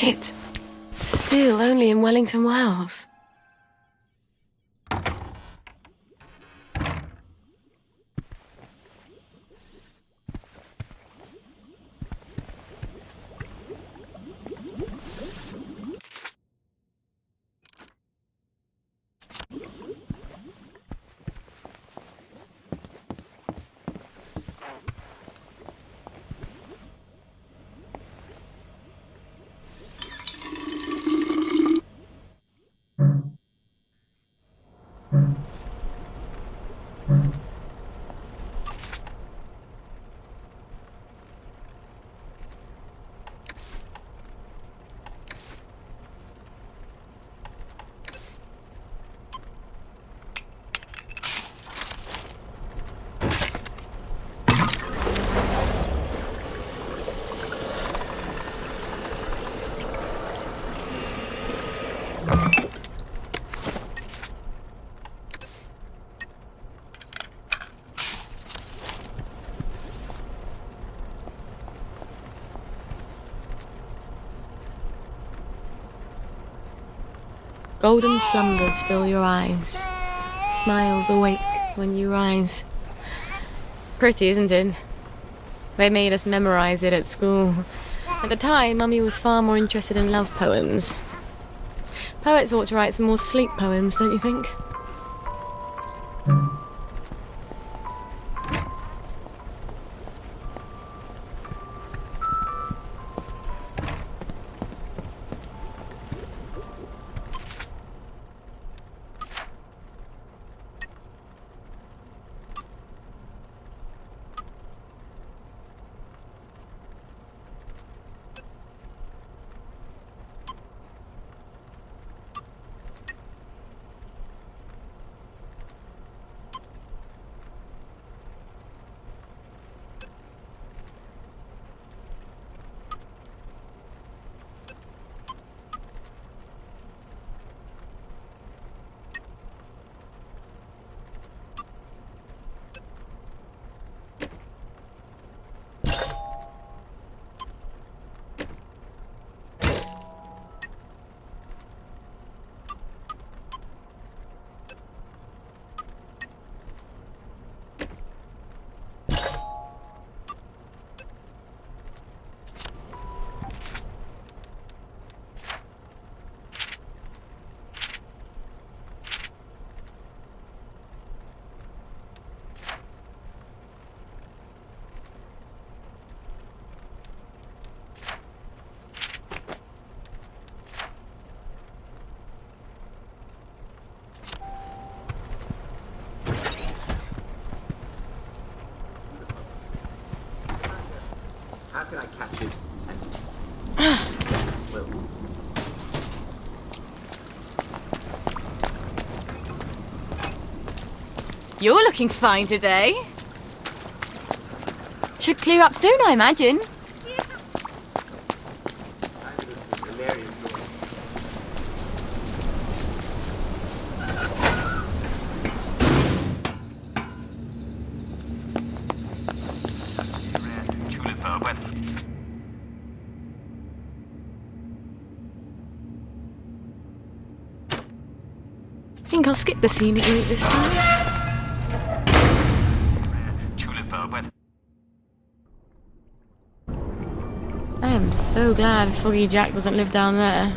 Shit. Still only in Wellington Wells. Golden slumbers fill your eyes. Smiles awake when you rise. Pretty, isn't it? They made us memorize it at school. At the time, Mummy was far more interested in love poems. Poets ought to write some more sleep poems, don't you think? How can I catch it? Well, You're looking fine today. Should clear up soon, I imagine. hilarious. Think I'll skip the scene again this time. I am so glad Foggy Jack doesn't live down there.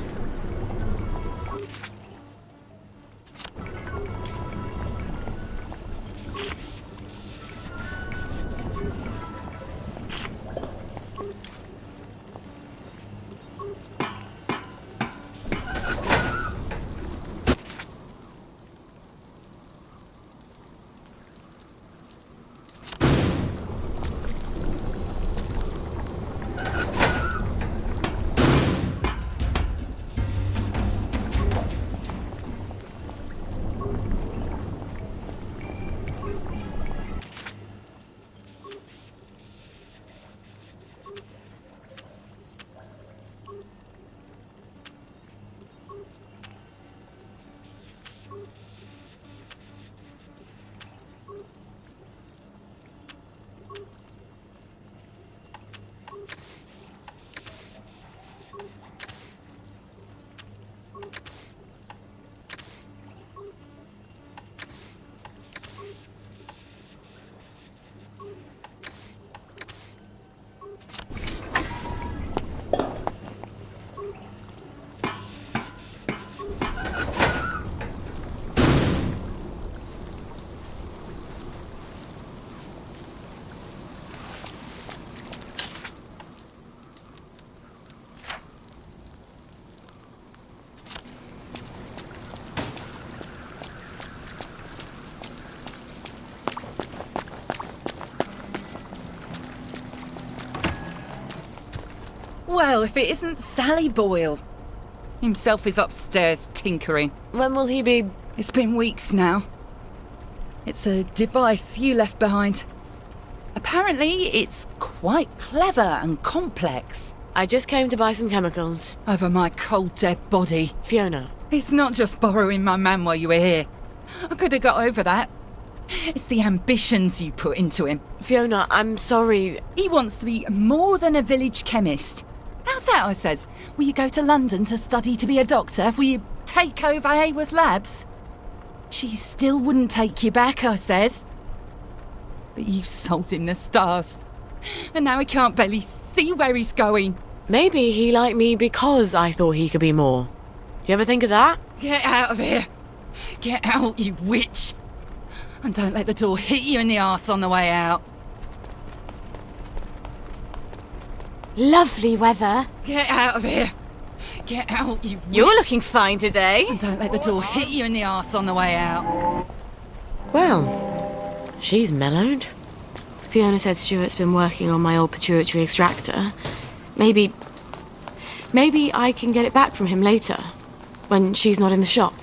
Well, if it isn't Sally Boyle. Himself is upstairs tinkering. When will he be? It's been weeks now. It's a device you left behind. Apparently, it's quite clever and complex. I just came to buy some chemicals. Over my cold, dead body. Fiona. It's not just borrowing my man while you were here. I could have got over that. It's the ambitions you put into him. Fiona, I'm sorry. He wants to be more than a village chemist. How's that, I says? Will you go to London to study to be a doctor? Will you take over Haworth Labs? She still wouldn't take you back, I says. But you've sold him the stars. And now he can't barely see where he's going. Maybe he liked me because I thought he could be more. Do you ever think of that? Get out of here. Get out, you witch. And don't let the door hit you in the arse on the way out. Lovely weather. Get out of here. Get out, you witch. You're looking fine today. And don't let the door hit you in the arse on the way out. Well, she's mellowed. Fiona said Stuart's been working on my old pituitary extractor. Maybe I can get it back from him later, when she's not in the shop.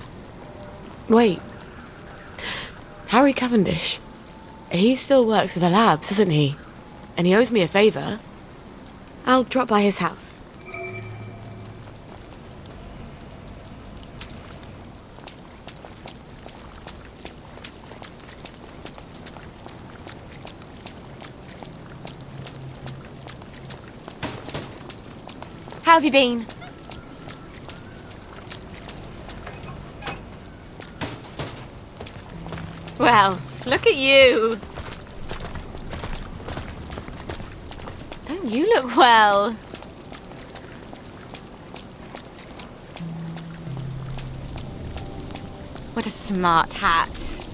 Wait. Harry Cavendish. He still works for the labs, doesn't he? And he owes me a favour. I'll drop by his house. How have you been? Well, look at you. Don't you look well? What a smart hat.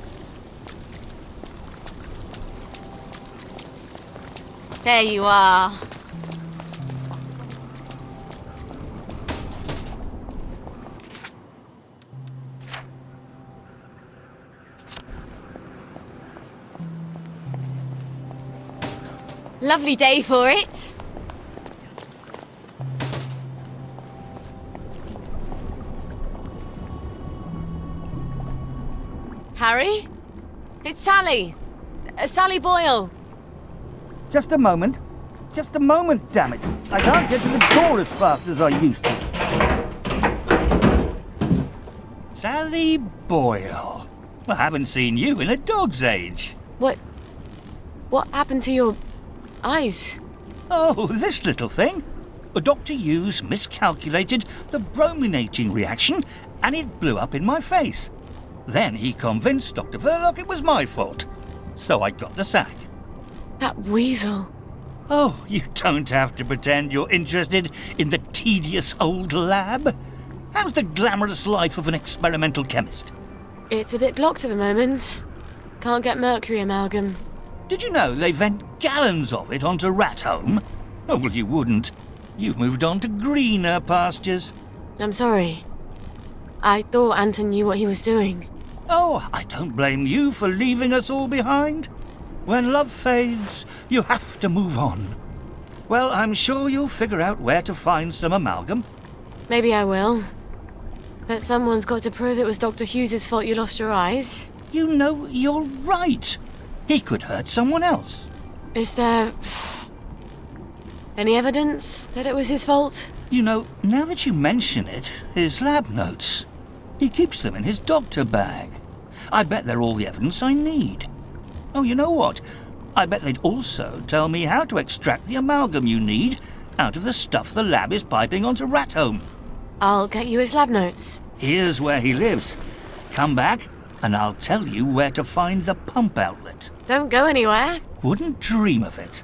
There you are. Lovely day for it. Harry? It's Sally. Sally Boyle. Just a moment. Just a moment, damn it. I can't get to the door as fast as I used to. Sally Boyle. I haven't seen you in a dog's age. What happened to your eyes? Oh, this little thing. Dr. Hughes miscalculated the brominating reaction and it blew up in my face. Then he convinced Dr. Verloc it was my fault. So I got the sack. That weasel. Oh, you don't have to pretend you're interested in the tedious old lab. How's the glamorous life of an experimental chemist? It's a bit blocked at the moment. Can't get mercury amalgam. Did you know they vent gallons of it onto Rat Home? Oh, well, you wouldn't. You've moved on to greener pastures. I'm sorry. I thought Anton knew what he was doing. Oh, I don't blame you for leaving us all behind. When love fades, you have to move on. Well, I'm sure you'll figure out where to find some amalgam. Maybe I will. But someone's got to prove it was Dr. Hughes's fault you lost your eyes. You know, you're right. He could hurt someone else. Is there any evidence that it was his fault? You know, now that you mention it, his lab notes. He keeps them in his doctor bag. I bet they're all the evidence I need. Oh, you know what? I bet they'd also tell me how to extract the amalgam you need out of the stuff the lab is piping onto Rat Home. I'll get you his lab notes. Here's where he lives. Come back, and I'll tell you where to find the pump outlet. Don't go anywhere. Wouldn't dream of it.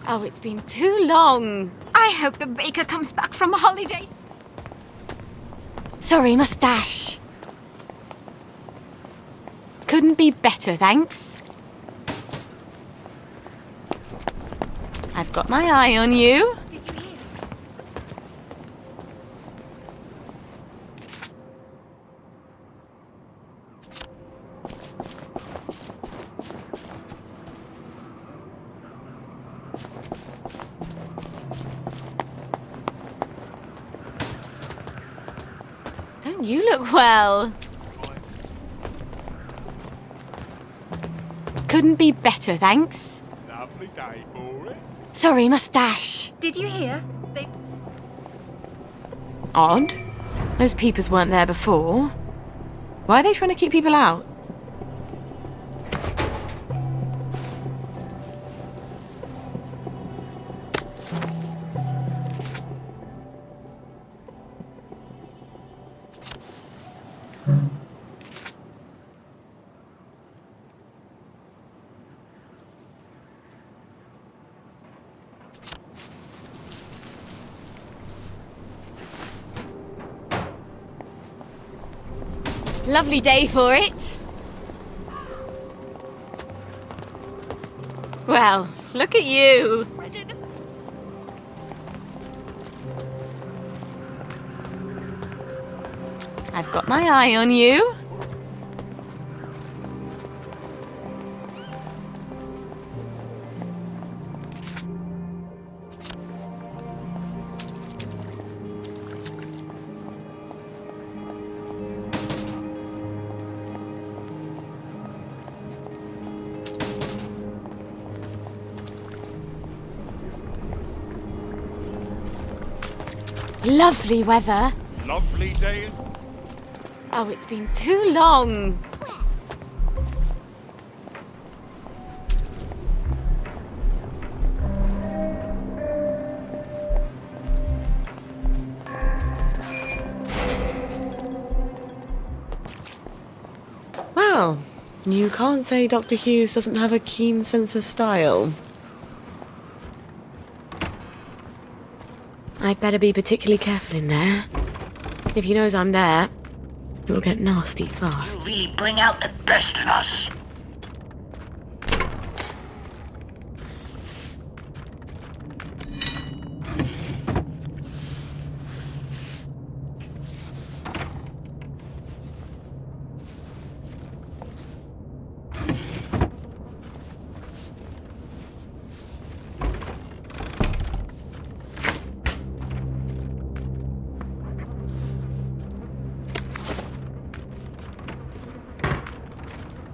Oh, it's been too long. I hope the baker comes back from holidays. Sorry, moustache. Couldn't be better, thanks. got my eye on you. Did you hear? Don't you look well? Couldn't be better, thanks. Lovely day for it. Sorry, mustache. Did you hear? They Odd. Those peepers weren't there before. Why are they trying to keep people out? Lovely day for it. Well, look at you. I've got my eye on you. Lovely weather. Lovely day. Oh, it's been too long. Well, you can't say Dr. Hughes doesn't have a keen sense of style. I'd better be particularly careful in there. If he knows I'm there, it'll get nasty fast. really bring out the best in us.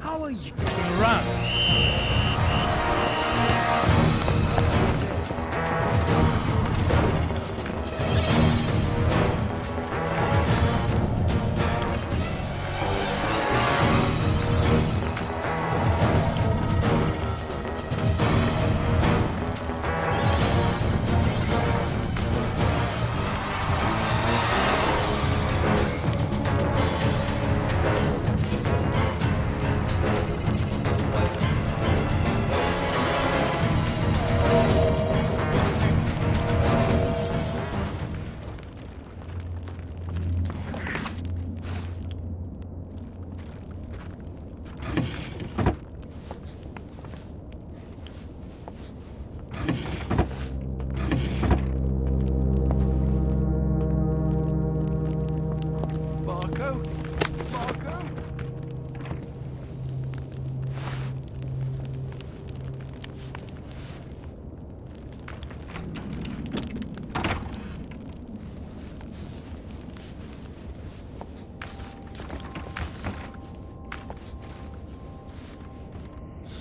How are you getting around? Marco? Marco?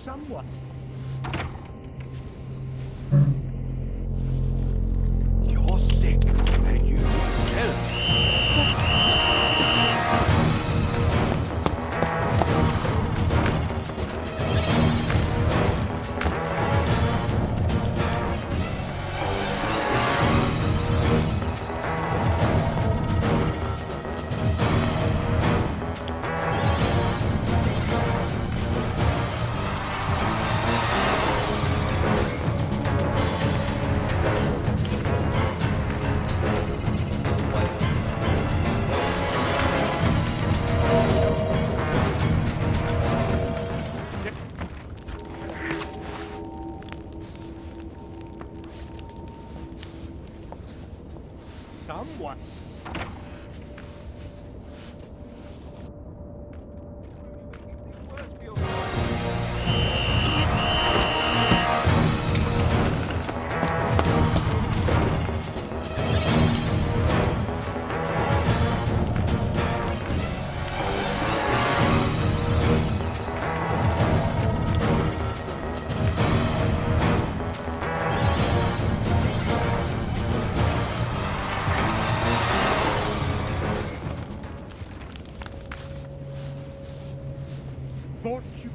Someone. You're sick and you need help. thought you...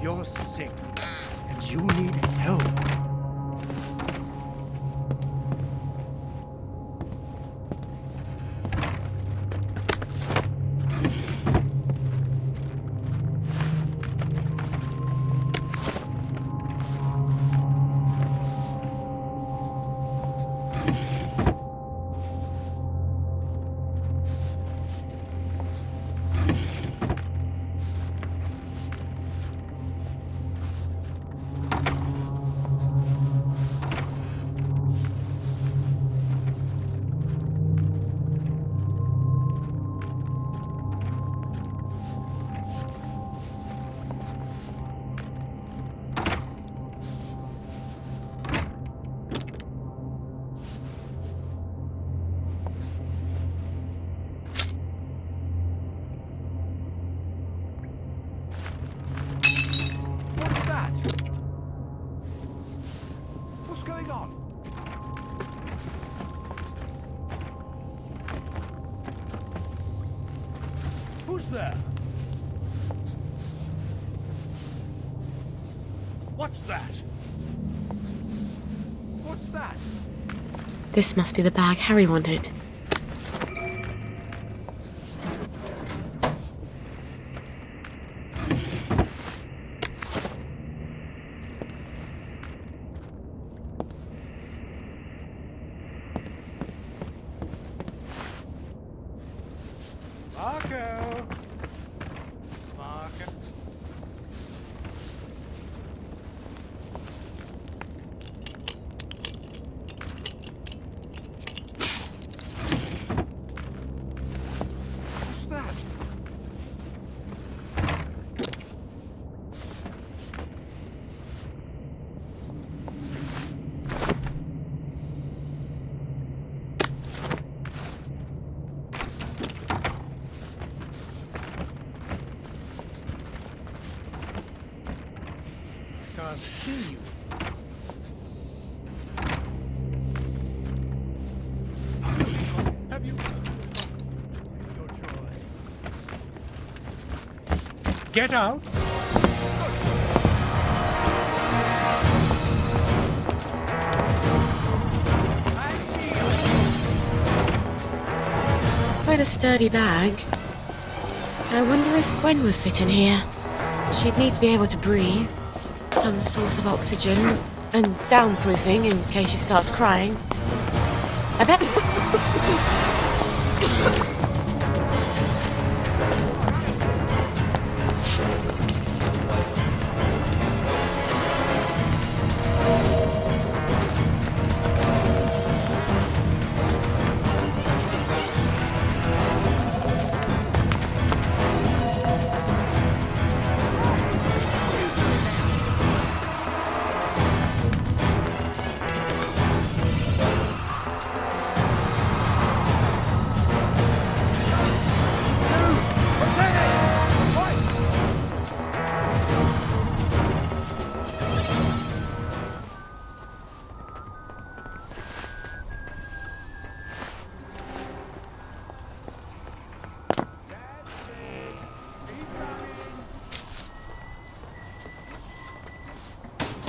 You're sick, and you need help. What's that? What's going on? Who's there? What's that? What's that? This must be the bag Harry wanted. Marco! Marco! What's that? Can't see you. Have you? Your choice. Get out. I see you. Quite a sturdy bag. I wonder if Gwen would fit in here. She'd need to be able to breathe. Some source of oxygen. And soundproofing in case she starts crying. I bet...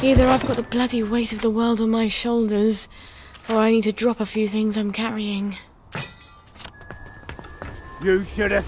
Either I've got the bloody weight of the world on my shoulders, or I need to drop a few things I'm carrying. You should have.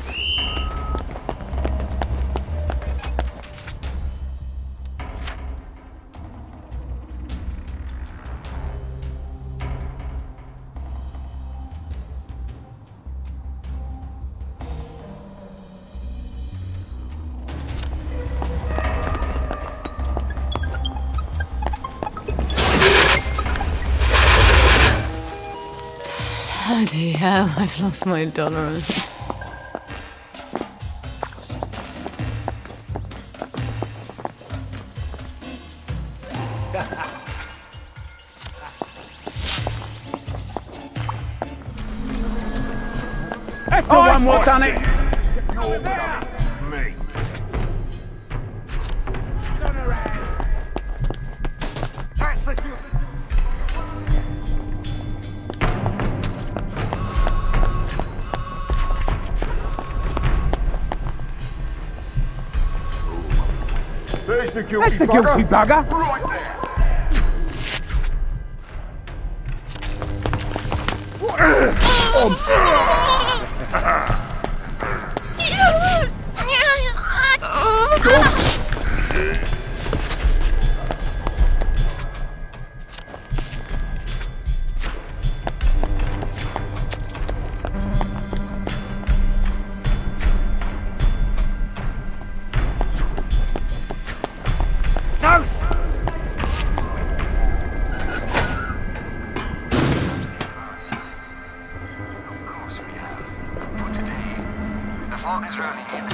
Bloody hell, I've lost my tolerance. That's the one what done it. Me. Turn around. That's the shoot. There's the guilty bugger. Right there. No! The fog is rolling in.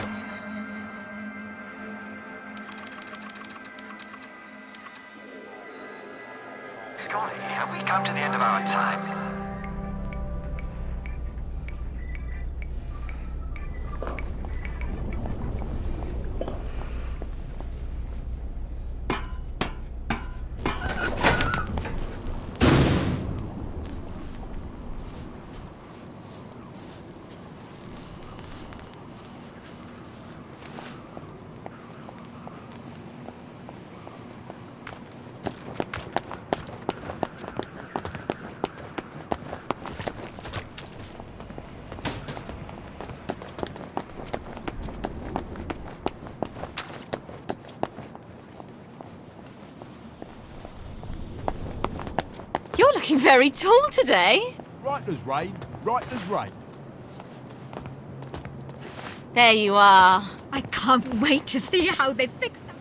Golly, have we come to the end of our time? You're looking very tall today. Right as rain, right as rain. There you are. I can't wait to see how they fix them.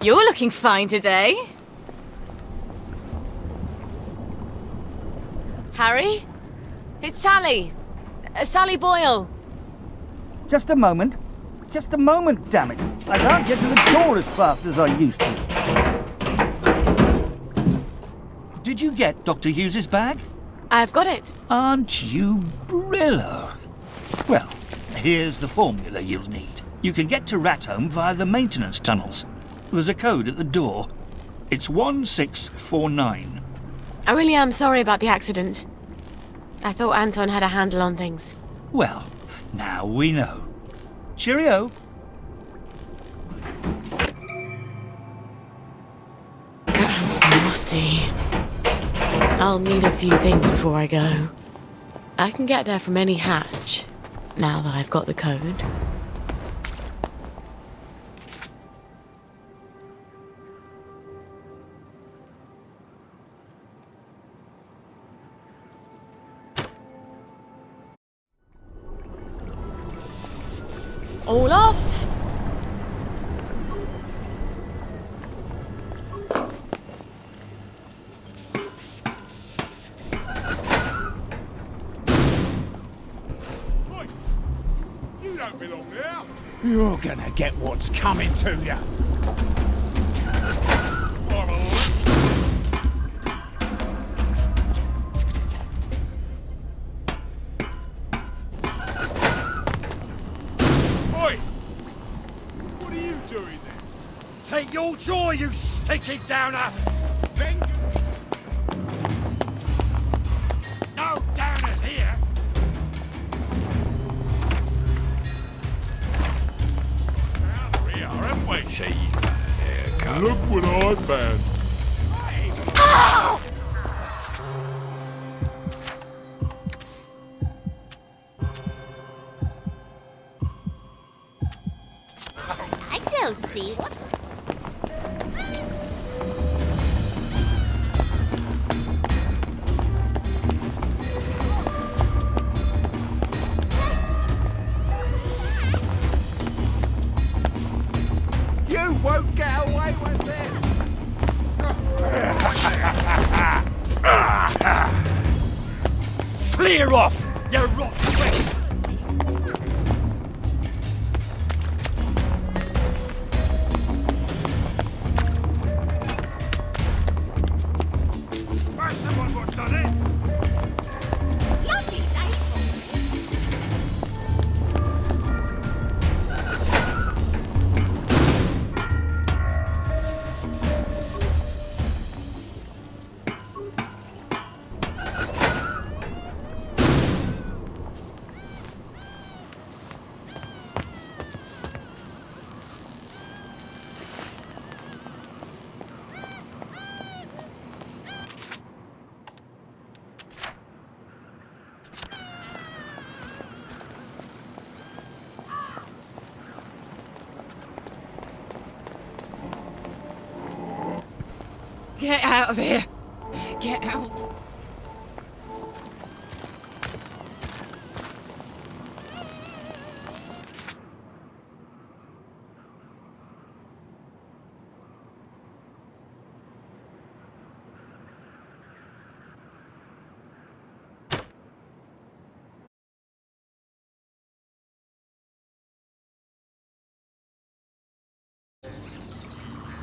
You're looking fine today. Harry? It's Sally. Sally Boyle. Just a moment. Just a moment, damn it. I can't get to the door as fast as I used to. Did you get Dr. Hughes's bag? I've got it. Aren't you Brillo? Well, here's the formula you'll need. You can get to Rathome via the maintenance tunnels. There's a code at the door. It's 1649. I really am sorry about the accident. I thought Anton had a handle on things. Well, now we know. Cheerio. That's nasty. I'll need a few things before I go. I can get there from any hatch, now that I've got the code. All off! You don't belong there. You're gonna get what's coming to you. Oi! What are you doing there? Take your joy, you sticky downer! No downers here! We are, haven't we? Look what I found. I don't see what's... You won't get away with this! Clear off, you rot wretch! Someone what done it? Bloody day. Get out of here! Get out!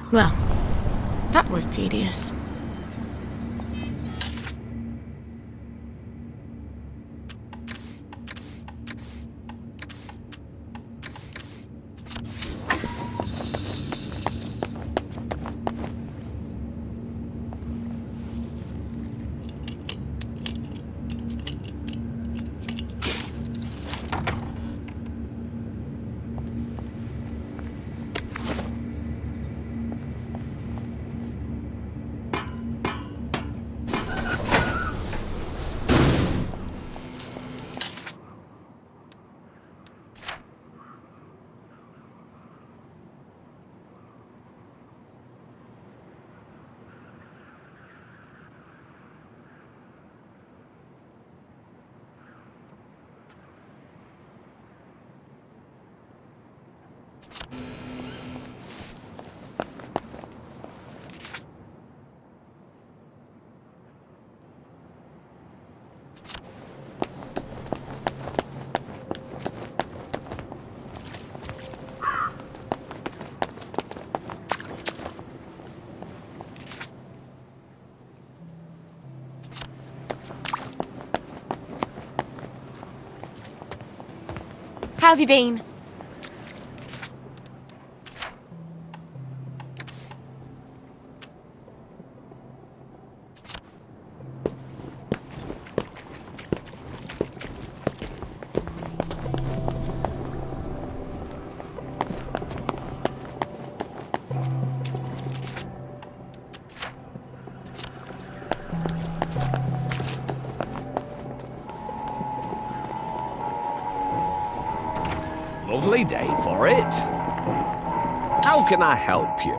Well, that was tedious. How have you been? Lovely day for it. How can I help you?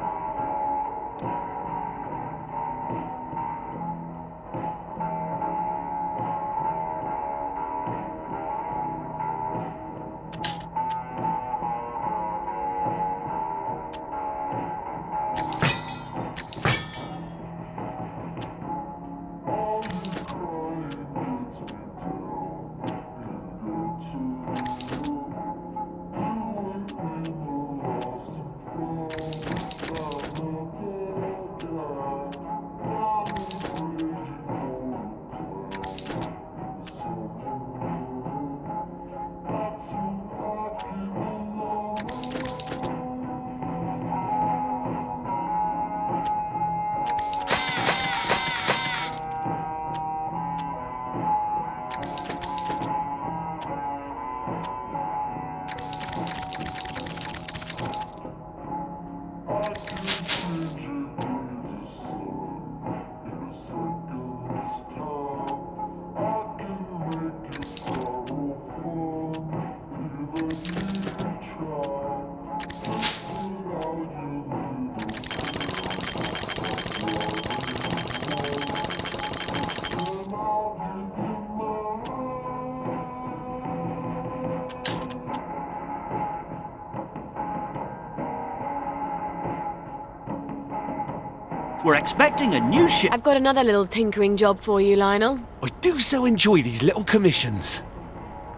We're expecting a new ship. I've got another little tinkering job for you, Lionel. I do so enjoy these little commissions.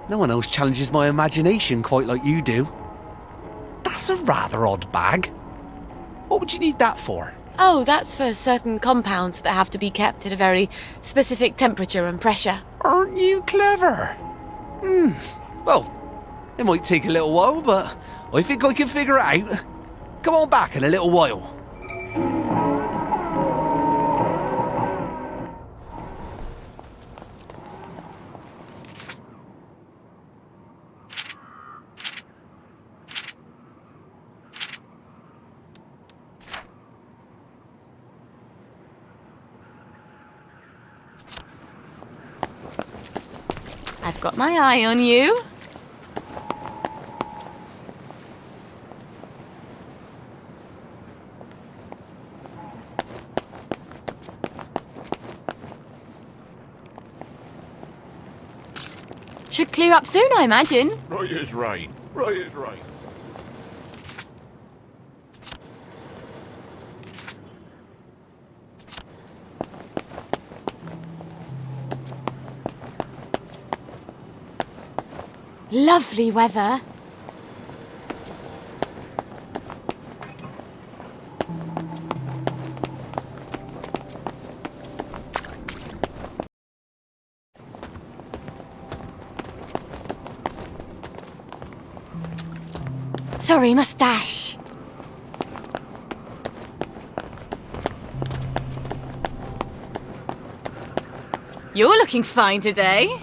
No one else challenges my imagination quite like you do. That's a rather odd bag. What would you need that for? Oh, that's for certain compounds that have to be kept at a very specific temperature and pressure. Aren't you clever? Well, it might take a little while, but I think I can figure it out. Come on back in a little while. I've got my eye on you. Should clear up soon, I imagine. Right as rain. Right as rain. Lovely weather. Sorry, mustache. You're looking fine today.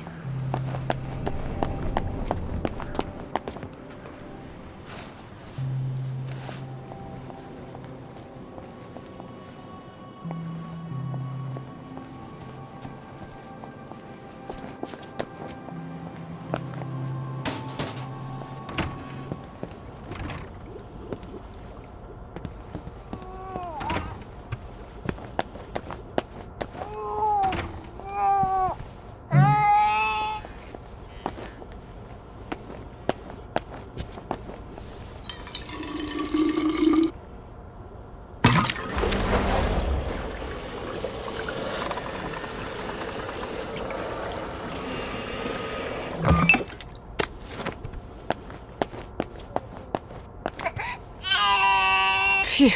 Phew,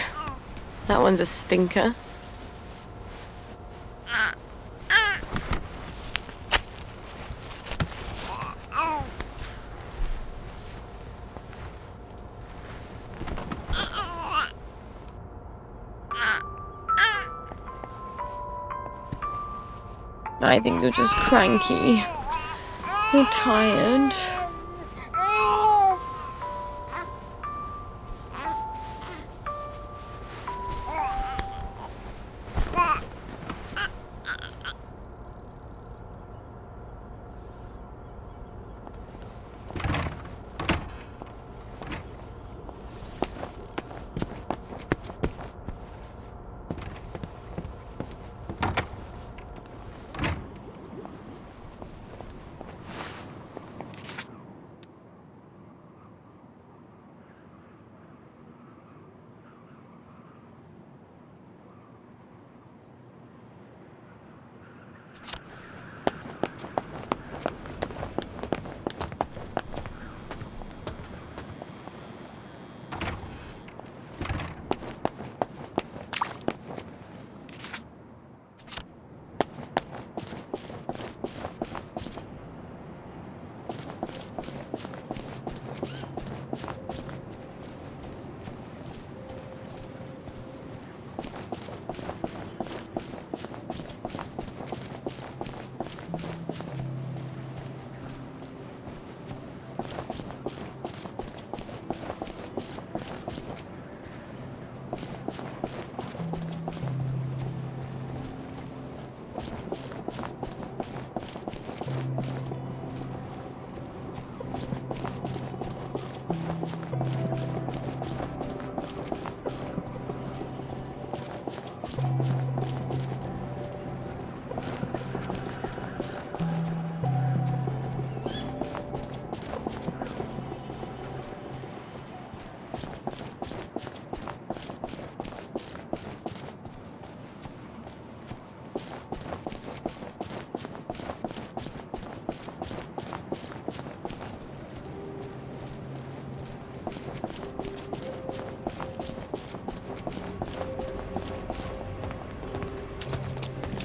that one's a stinker. I think you're just cranky. You're tired.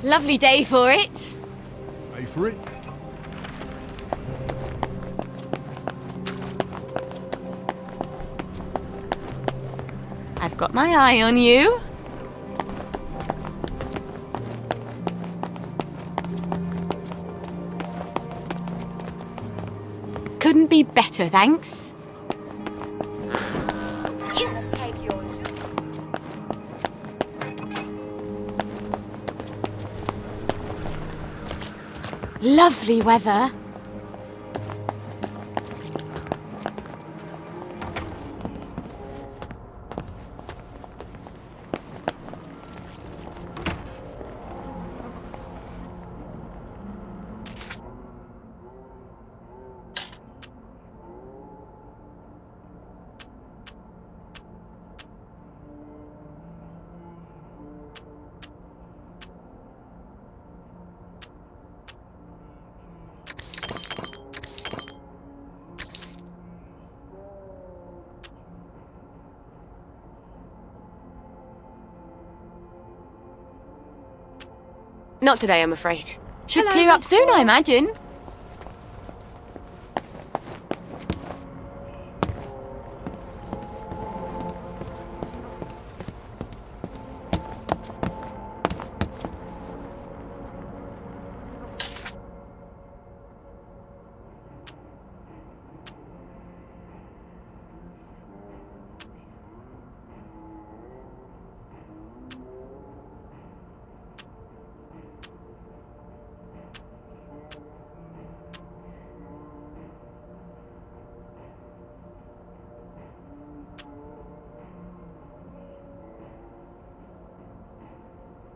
Lovely day for it. Pay for it? I've got my eye on you. Couldn't be better, thanks. Lovely weather. Not today, I'm afraid. Should clear up soon, I imagine.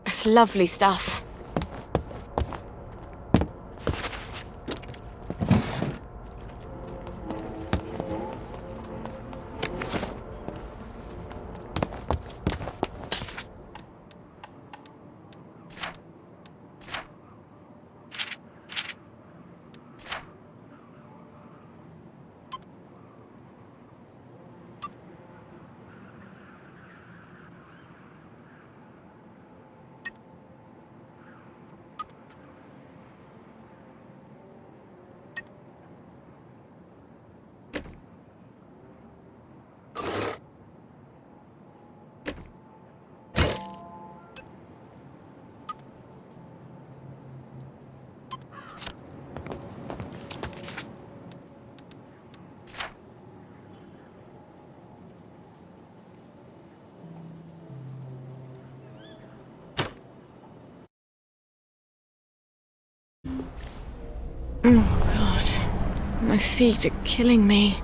It's lovely stuff. Oh, God. My feet are killing me.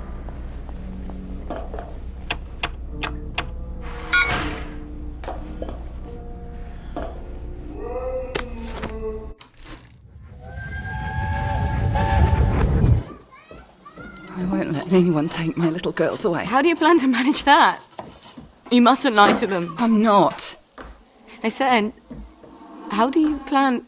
I won't let anyone take my little girls away. How do you plan to manage that? You mustn't lie to them. I'm not. I said, how do you plan...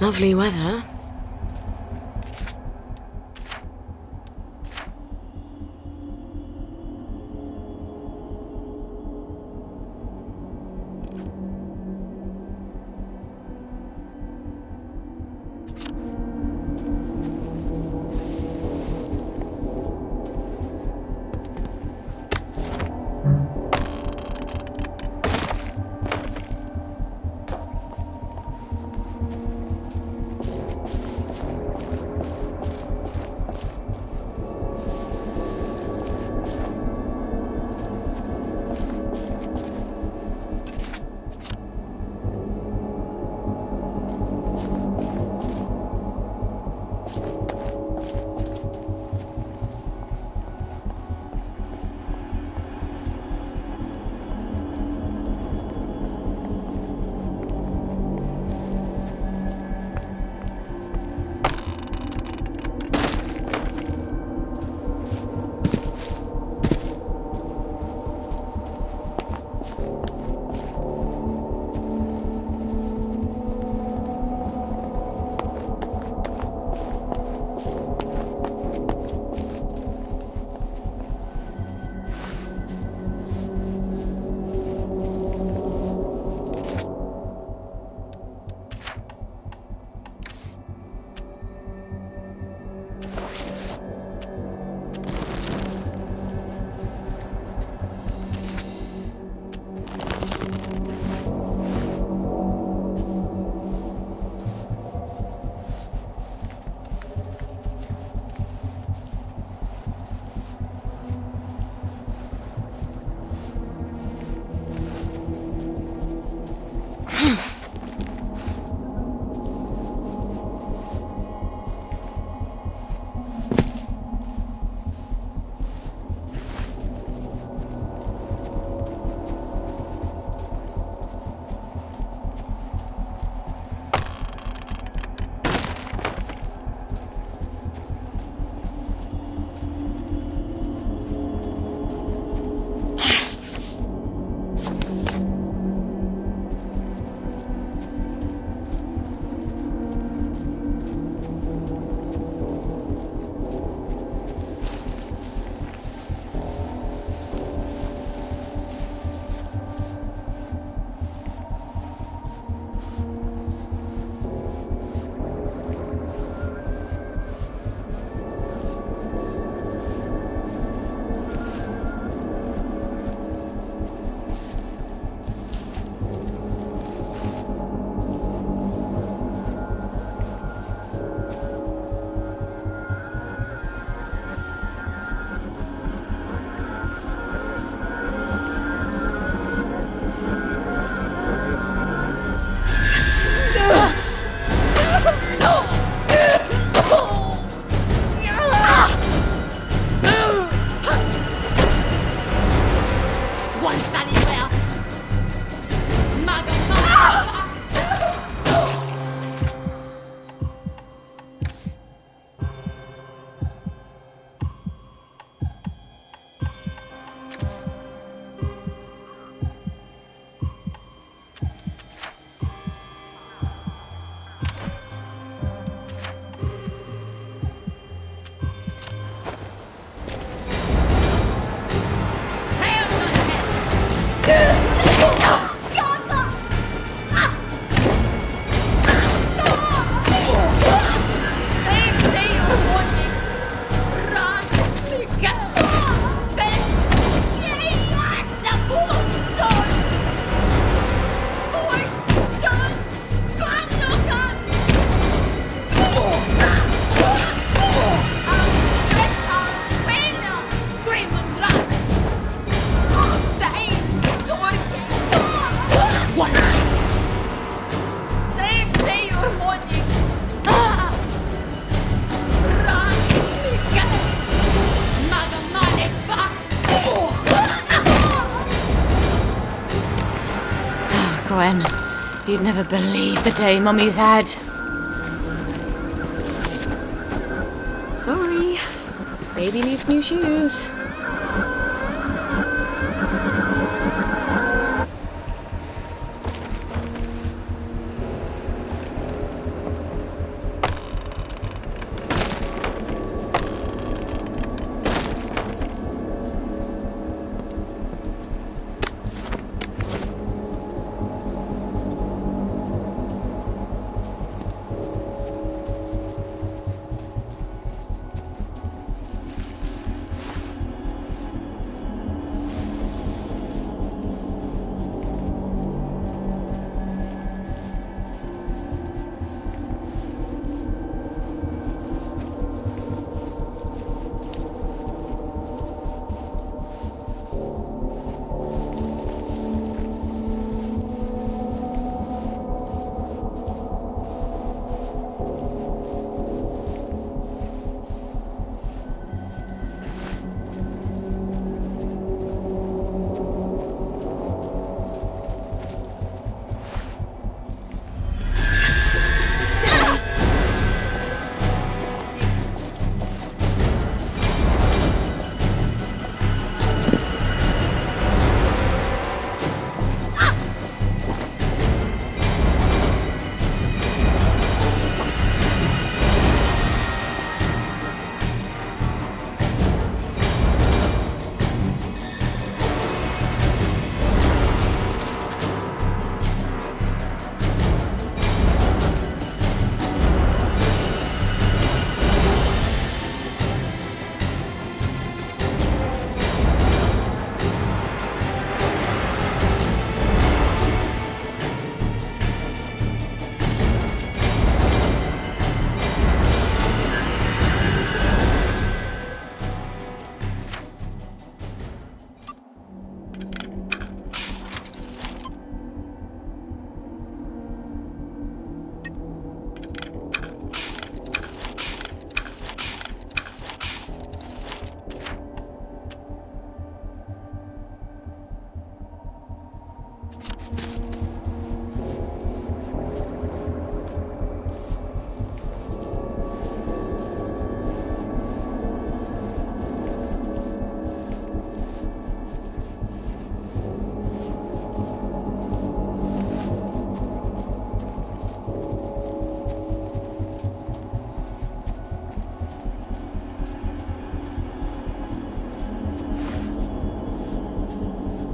Lovely weather. Gwen, you'd never believe the day Mummy's had. Sorry. Baby needs new shoes.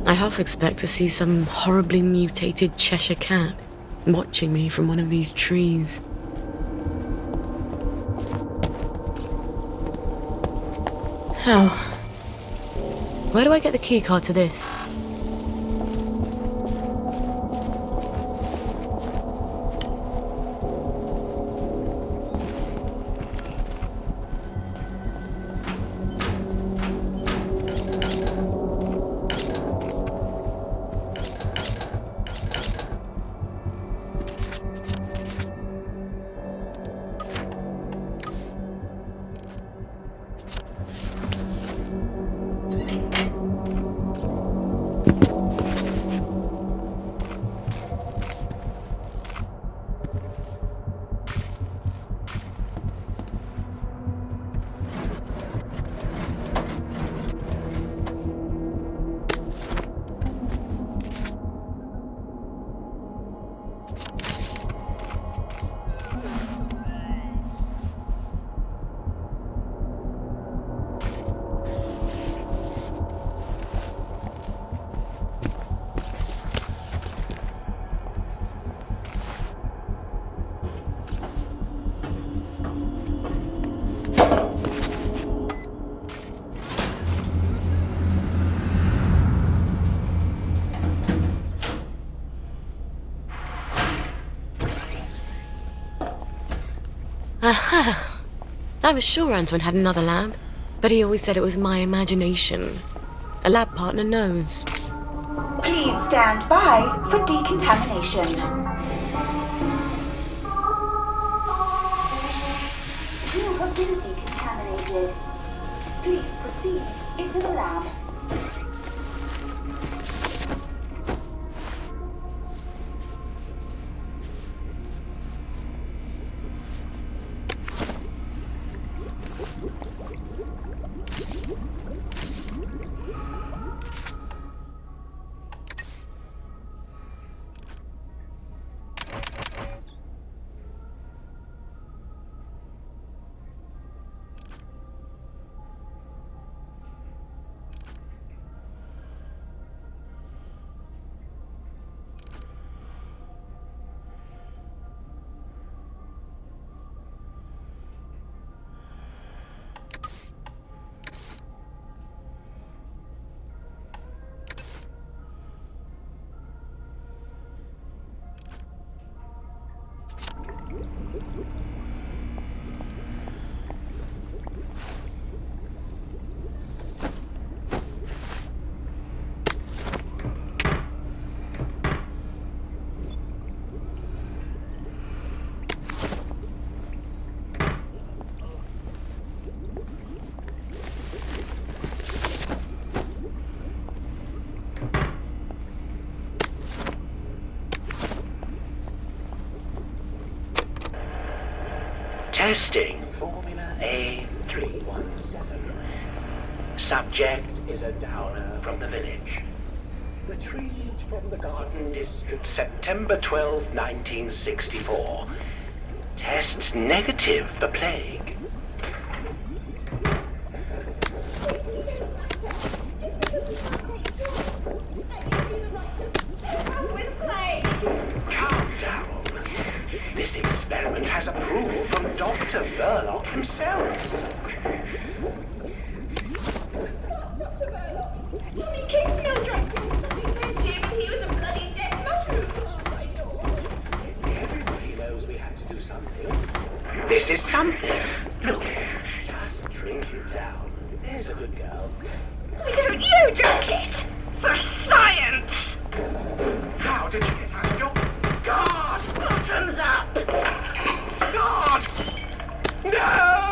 I half expect to see some horribly mutated Cheshire cat watching me from one of these trees. How? Where do I get the keycard to this? Aha! I was sure Antoine had another lab, but he always said it was my imagination. A lab partner knows. Please stand by for decontamination. You have been decontaminated. Please proceed into the lab. Testing Formula A317. Subject is a downer from the village. Retrieved from the Garden District, September 12, 1964. Tests negative for plague. Calm down. This experiment has approval from Dr. Verloc himself. Everybody knows we have to do something. This is something. Look, just drink it down. There's a good girl. Why don't you drink it? For science! How did you get out of your guard? Bottoms up! God! No!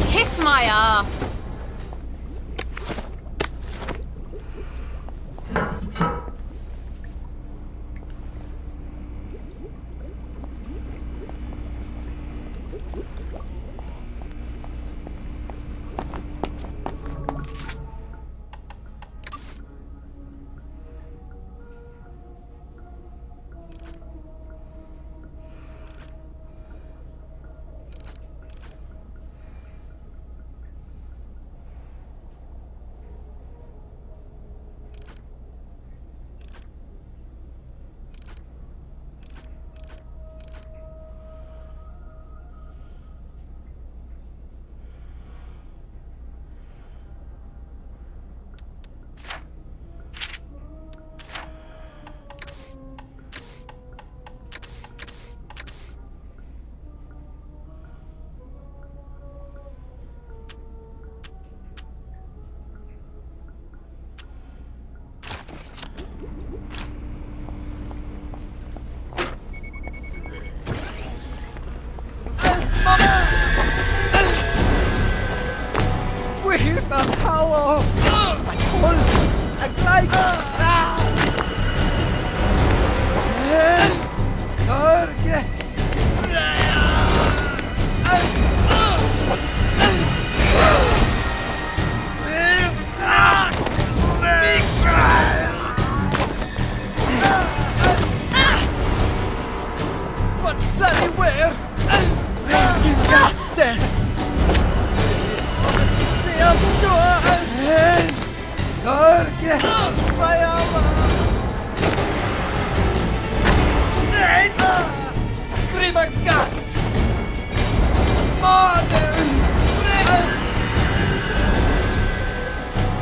Kiss my ass!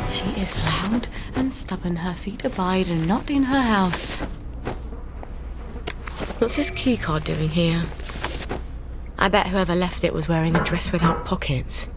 She is loud and stubborn, her feet abide and not in her house. What's this keycard doing here? I bet whoever left it was wearing a dress without pockets.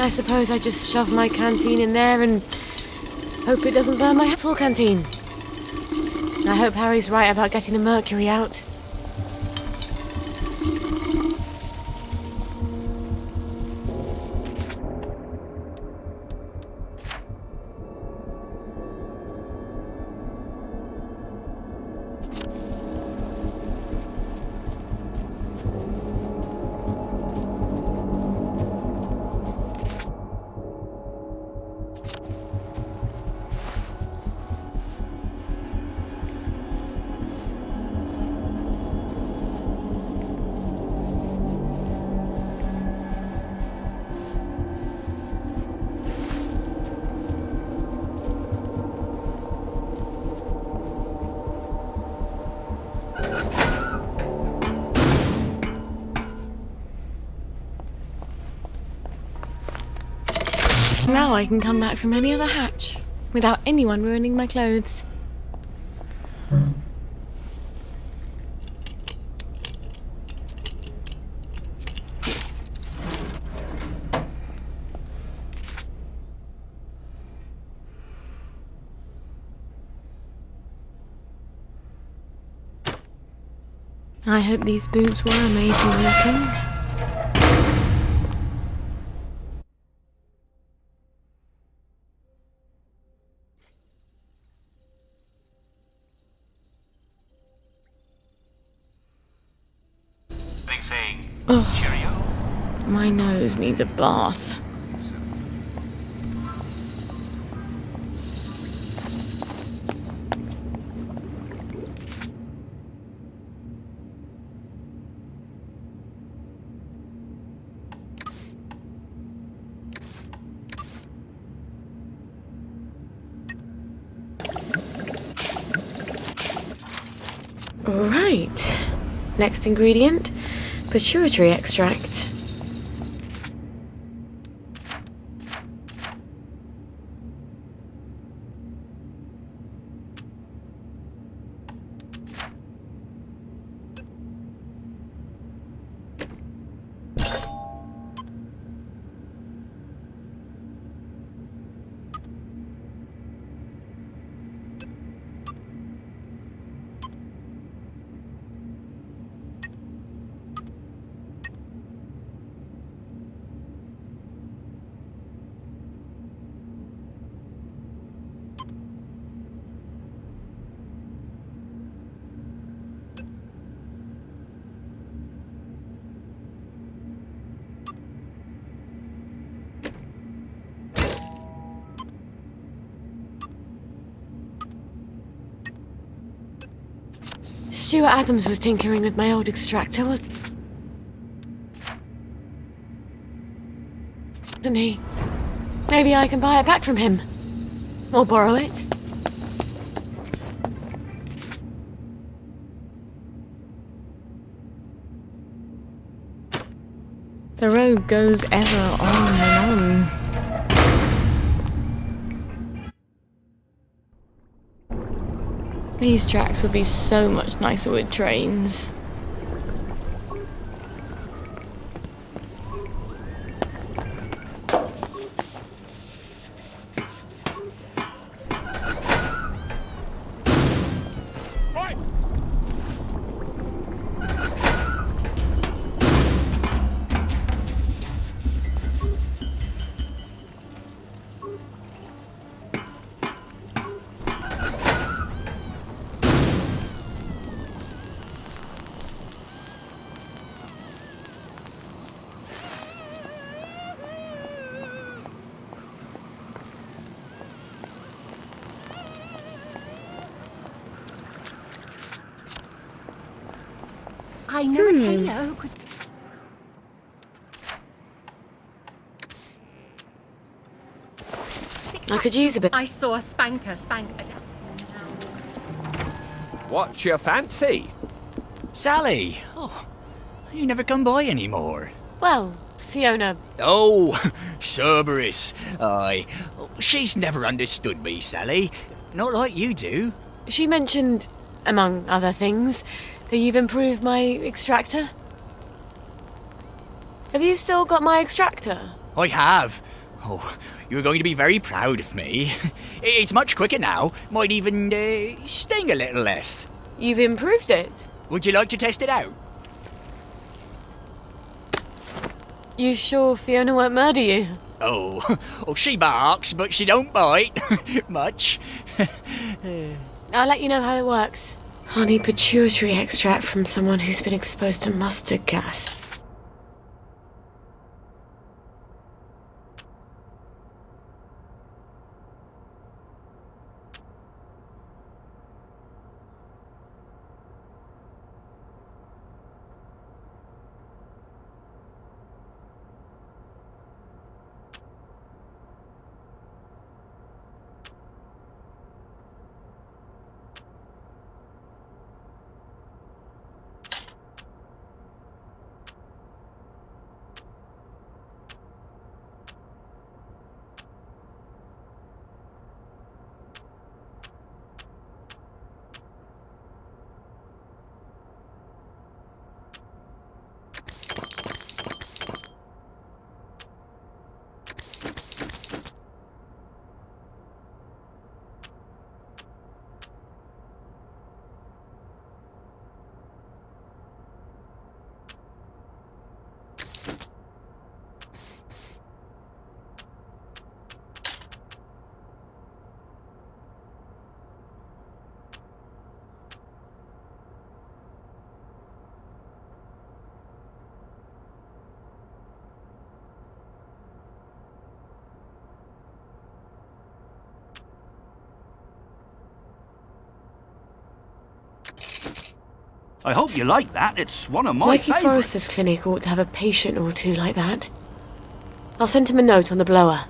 I suppose I just shove my canteen in there and hope it doesn't burn my full canteen. I hope Harry's right about getting the mercury out. Now I can come back from any other hatch without anyone ruining my clothes. I hope these boots were made for walking. Oh, my nose needs a bath. Right. Next ingredient, pituitary extract. Stuart Adams was tinkering with my old extractor, wasn't he? Maybe I can buy it back from him. Or borrow it. The road goes ever on and on. These tracks would be so much nicer with trains. I know a tailor who could... I could use a bit. I saw a spanker. What's your fancy? Sally! Oh, you never come by anymore. Well, Fiona. Oh, Cerberus. Aye. She's never understood me, Sally. Not like you do. She mentioned, among other things, that you've improved my extractor. Have you still got my extractor? I have. Oh, you're going to be very proud of me. It's much quicker now. Might even sting a little less. You've improved it. Would you like to test it out? You sure Fiona won't murder you? Oh, she barks, but she don't bite. Much. I'll let you know how it works. Honey pituitary extract from someone who's been exposed to mustard gas. I hope you like that. It's one of my Mikey favourites. Forrester's clinic ought to have a patient or two like that. I'll send him a note on the blower.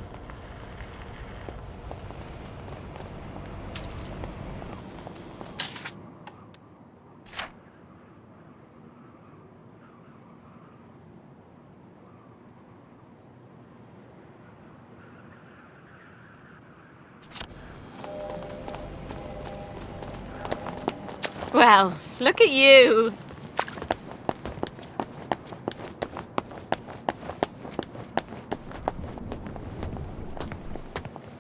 Well, look at you.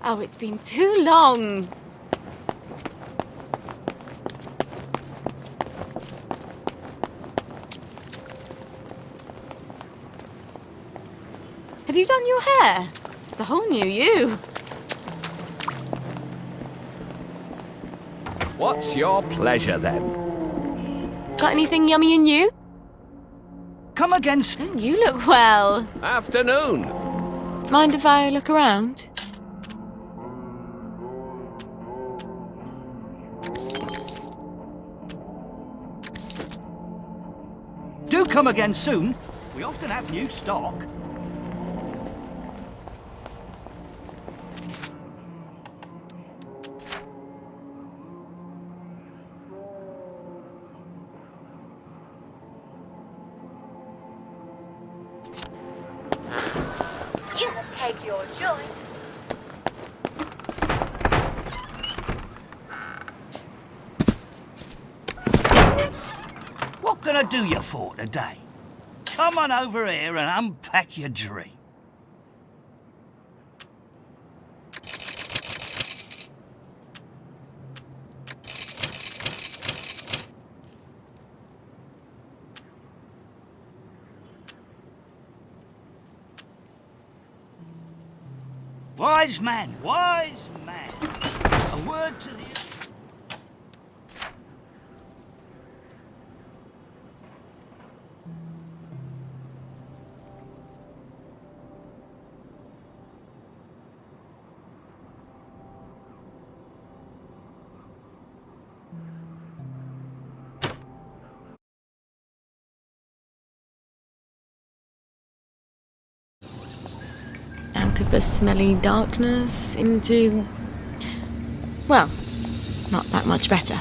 Oh, it's been too long. Have you done your hair? It's a whole new you. What's your pleasure, then? Got anything yummy and new? Come again. Don't you look well? Afternoon. Mind if I look around? Do come again soon. We often have new stock. You will take your choice. What can I do you for today? Come on over here and unpack your dream. Wise man, wise man. A word to the... Out of the smelly darkness into... well, not that much better.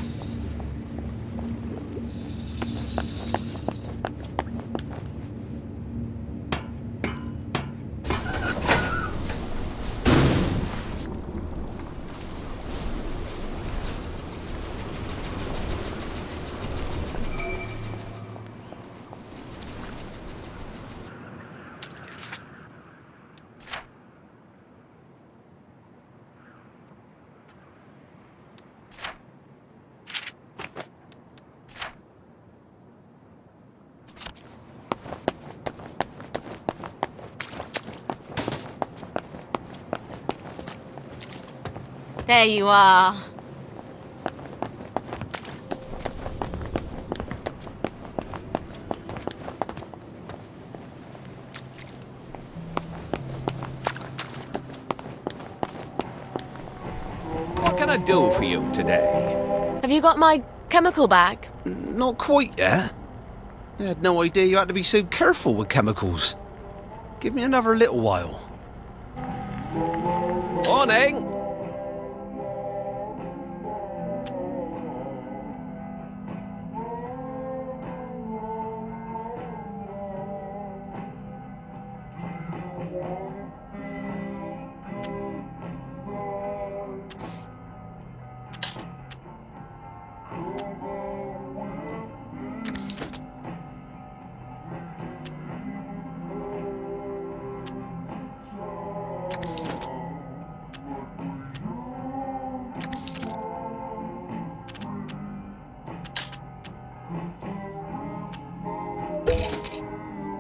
There you are. What can I do for you today? Have you got my chemical bag? Not quite yet. I had no idea you had to be so careful with chemicals. Give me another little while. Morning!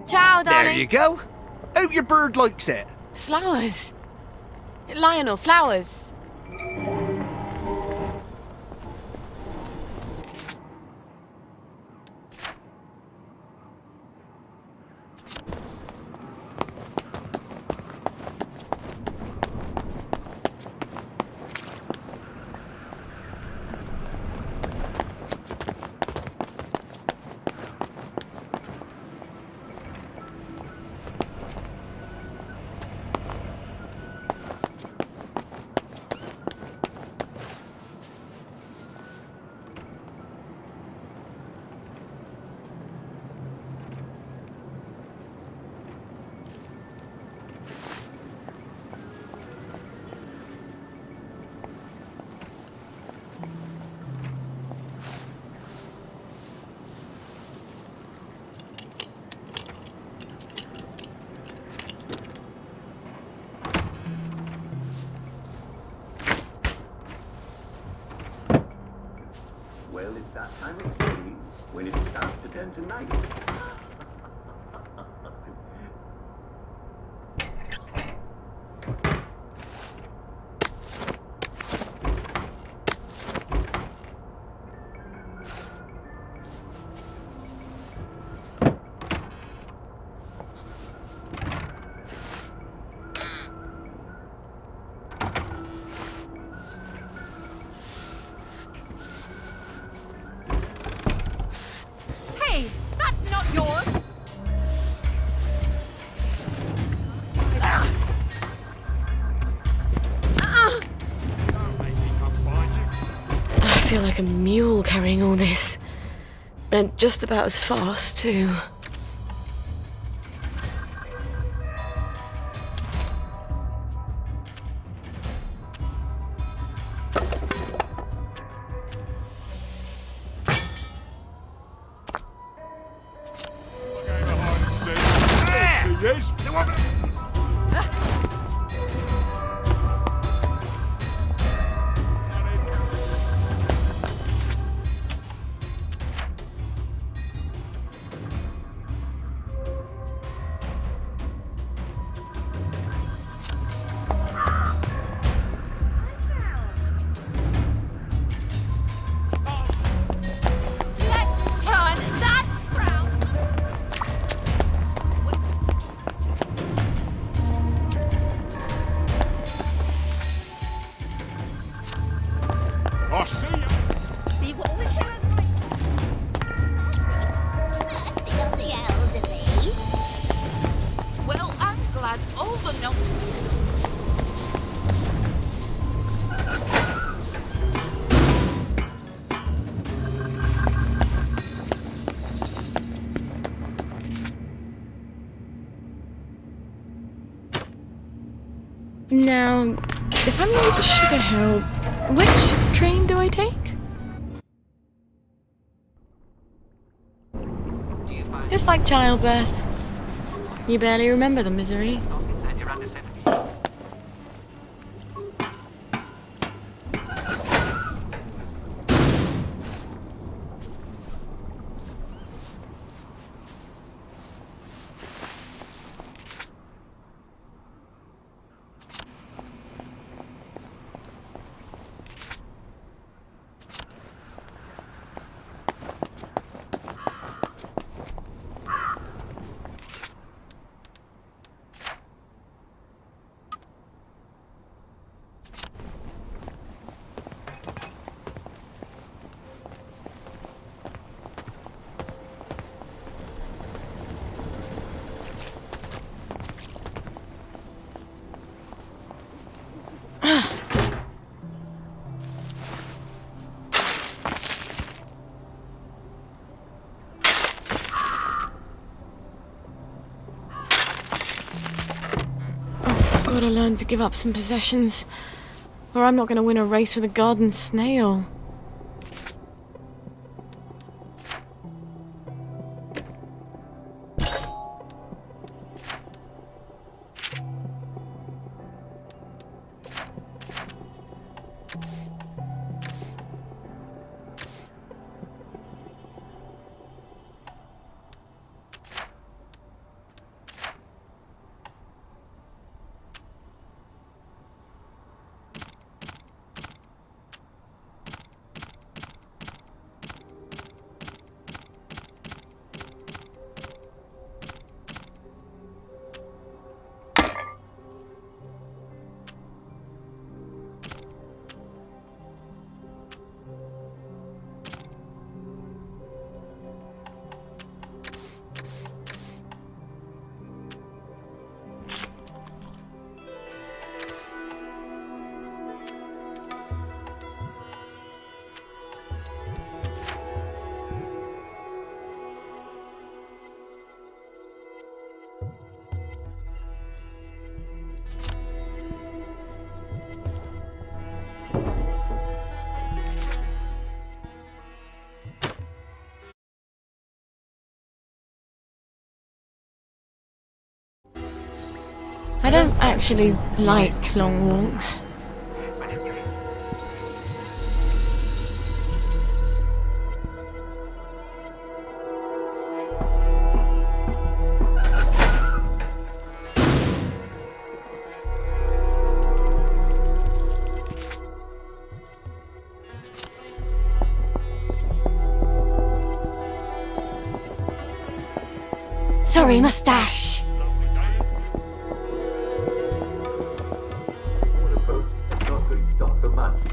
Ciao, darling. There you go. Hope your bird likes it. Flowers. Lionel, flowers. Well, it's that time of day when it starts to turn to night. Hey, that's not yours. I feel like a mule carrying all this. And just about as fast, too. Yes. Let's turn that round. I see you. See what we can. Mercy on the elderly. Well, I'm glad all the Now, if I'm going to Sugar Hill, which train do I take? Just like childbirth. You barely remember the misery. gotta learn to give up some possessions, or I'm not gonna win a race with a garden snail. I don't actually like long walks. Sorry, mustache. Not good stock for months.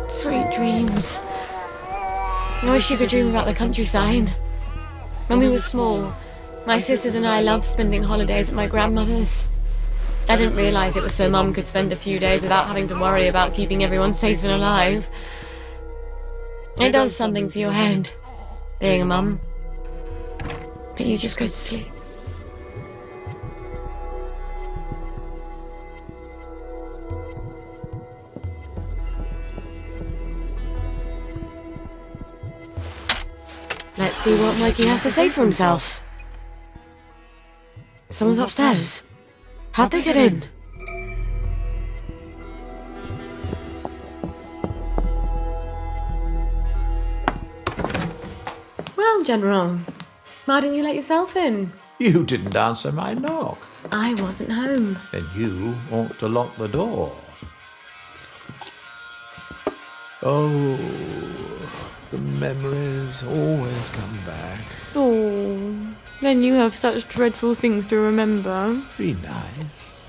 Sweet dreams. I wish you could dream about the countryside. When we were small, my sisters and I loved spending holidays at my grandmother's. I didn't realise it was so Mum could spend a few days without having to worry about keeping everyone safe and alive. It does something to your head, being a mum. But you just go to sleep. Let's see what Mikey has to say for himself. Someone's upstairs. How'd they get in? Well, General, why didn't you let yourself in? You didn't answer my knock. I wasn't home. Then you ought to lock the door. Oh, the memories always come back. Oh, then you have such dreadful things to remember. Be nice.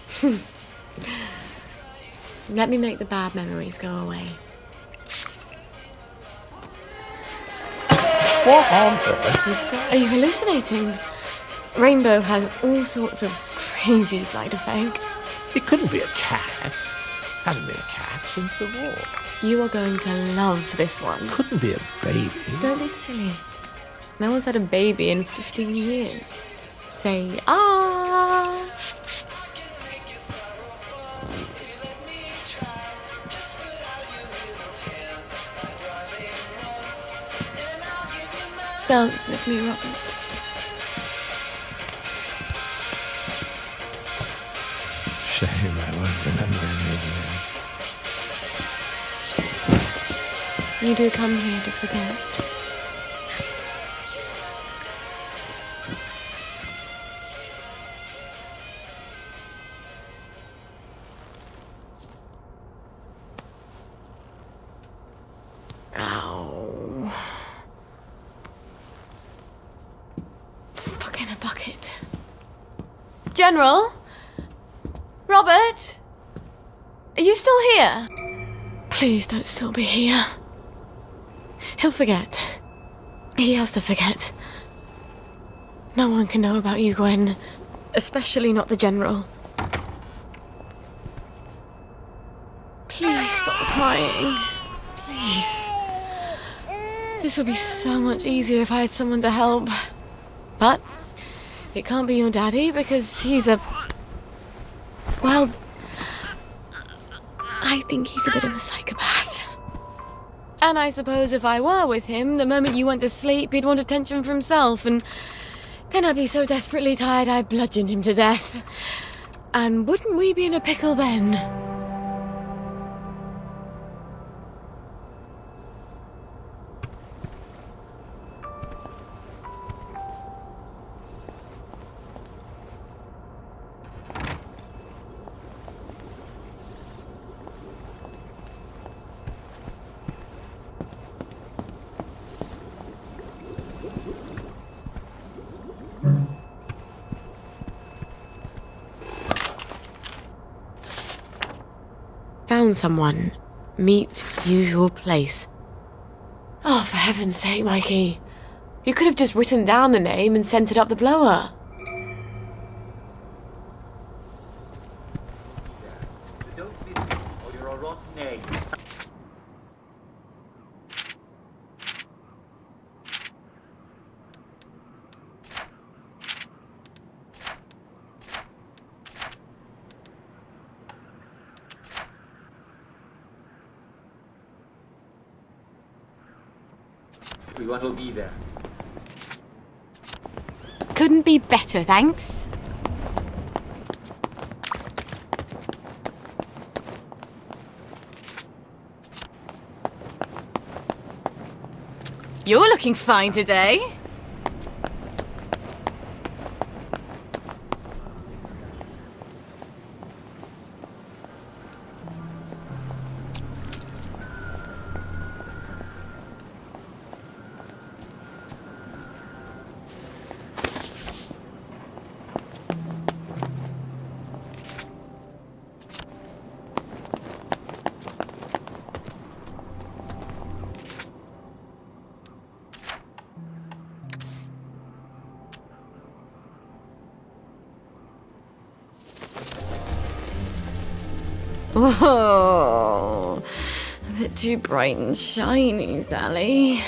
Let me make the bad memories go away. What on earth is that? Are you hallucinating? Rainbow has all sorts of crazy side effects. It couldn't be a cat. Hasn't been a cat since the war. You are going to love this one. Couldn't be a baby. Don't be silly. No one's had a baby in 15 years. Say, ah! Dance with me, Robert. Shame I won't remember any of You do come here to forget. Ow. Fuck in a bucket. General? Robert? Are you still here? Please don't still be here. He'll forget. He has to forget. No one can know about you, Gwen. Especially not the General. Please stop crying. Please. This would be so much easier if I had someone to help. But it can't be your daddy because he's a... Well, I think he's a bit of a psychopath. And I suppose if I were with him, the moment you went to sleep, he'd want attention for himself, and then I'd be so desperately tired I'd bludgeon him to death. And wouldn't we be in a pickle then? Found someone. Meet usual place. Oh, for heaven's sake, Mikey. You could have just written down the name and sent it up the blower. Don't miss it, or you're a rotten egg. Everyone will be there. Couldn't be better, thanks. You're looking fine today. Whoa, a bit too bright and shiny, Sally.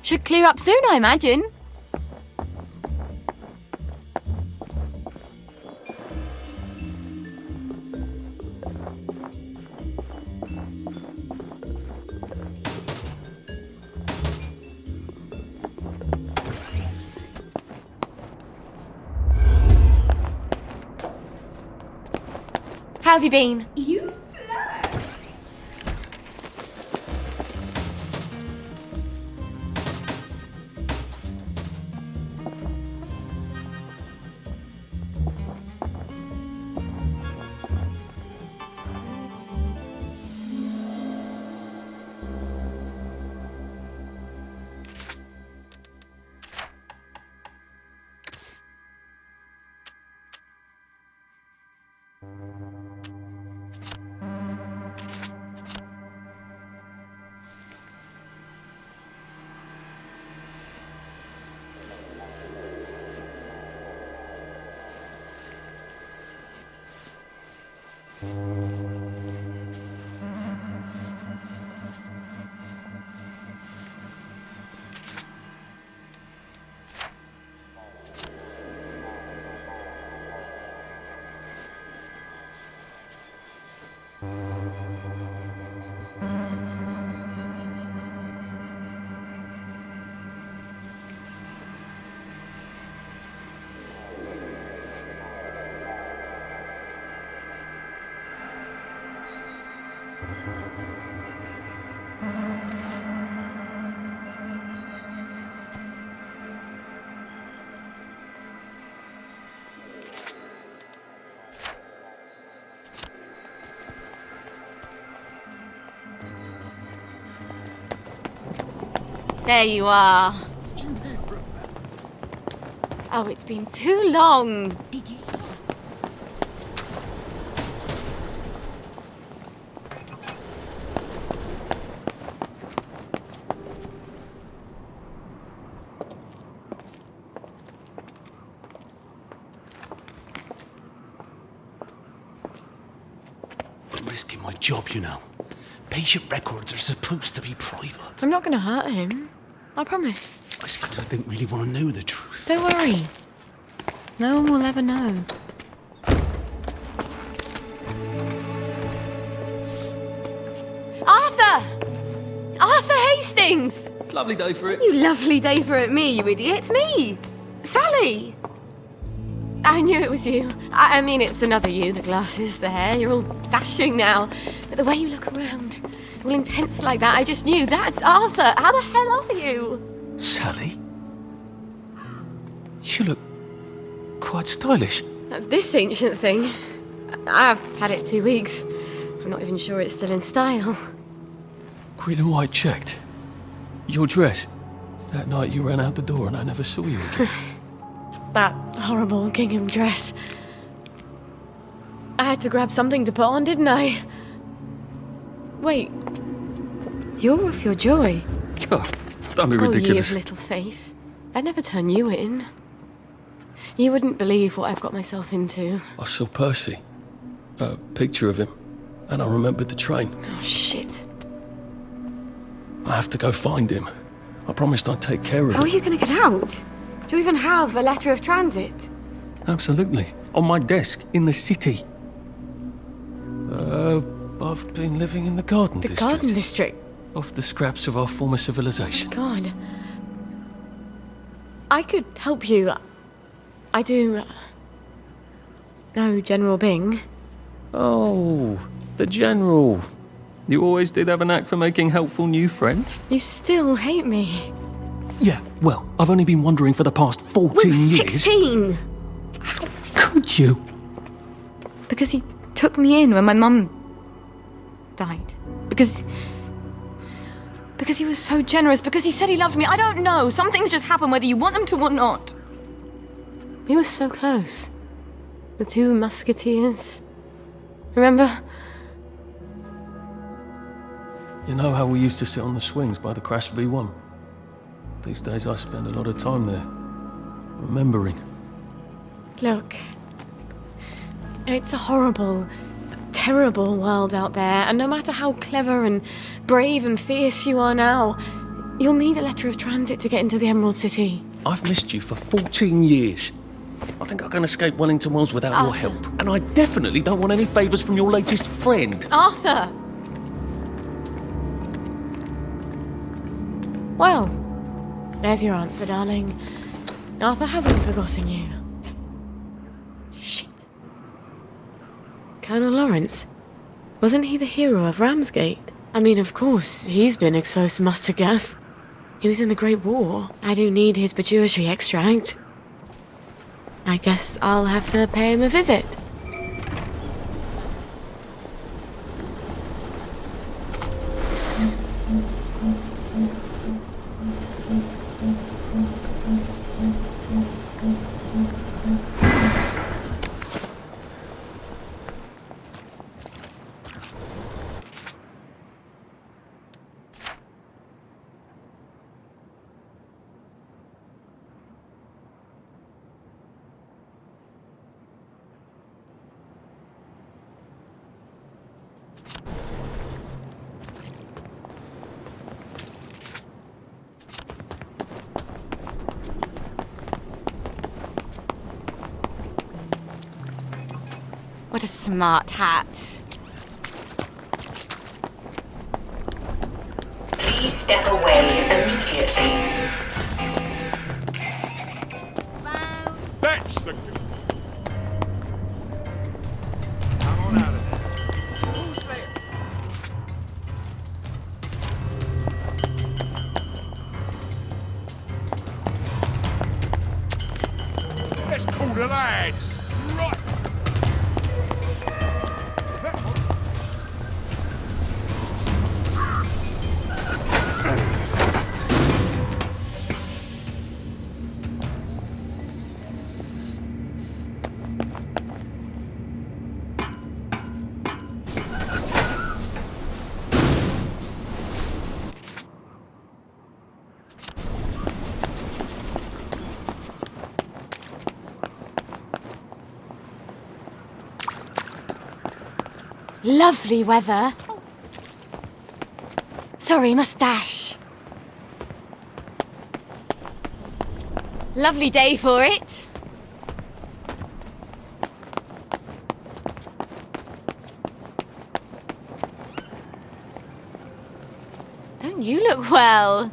Should clear up soon, I imagine. have you been? You There you are. Oh, it's been too long. I'm risking my job, you know. Patient records are supposed to be private. I'm not going to hurt him. I promise. I suppose I didn't really want to know the truth. Don't worry. No one will ever know. Arthur! Arthur Hastings! Lovely day for it. You lovely day for it, me, you idiot. It's me! Sally! I knew it was you. I mean, it's another you. The glasses, the hair. You're all dashing now. But the way you look around, all intense like that, I just knew that's Arthur. How the hell are you? Sally? You look quite stylish. This ancient thing. I've had it 2 weeks. I'm not even sure it's still in style. Green and white checked. Your dress. That night you ran out the door and I never saw you again. That horrible gingham dress. I had to grab something to put on, didn't I? Wait. You're off your joy. Oh, don't be ridiculous. Oh, ye of little faith. I'd never turn you in. You wouldn't believe what I've got myself into. I saw Percy. A picture of him. And I remembered the train. Oh, shit. I have to go find him. I promised I'd take care of him. How are you going to get out? Do you even have a letter of transit? Absolutely. On my desk, in the city. I've been living in the Garden District. The Garden District? Off the scraps of our former civilization. God. I could help you. I do know General Bing. Oh, the General. You always did have a knack for making helpful new friends. You still hate me. Yeah, well, I've only been wondering for the past 14 we were years. 16! How could you? Because he took me in when my mum died. Because he was so generous. Because he said he loved me. I don't know. Some things just happen whether you want them to or not. We were so close. The two musketeers. Remember? You know how we used to sit on the swings by the crashed V1? These days I spend a lot of time there, remembering. Look, it's a horrible, terrible world out there, and no matter how clever and brave and fierce you are now, you'll need a letter of transit to get into the Emerald City. I've missed you for 14 years. I think I can escape Wellington Wells without your help. And I definitely don't want any favours from your latest friend. Arthur! Well, there's your answer, darling. Arthur hasn't forgotten you. Shit. Colonel Lawrence? Wasn't he the hero of Ramsgate? I mean, of course, he's been exposed to mustard gas. He was in the Great War. I do need his pituitary extract. I guess I'll have to pay him a visit. What a smart hat. Please step away immediately. That's the... Come on out of there. Who's there? Let's call the lads. Right. Lovely weather. Sorry, moustache. Lovely day for it. Don't you look well?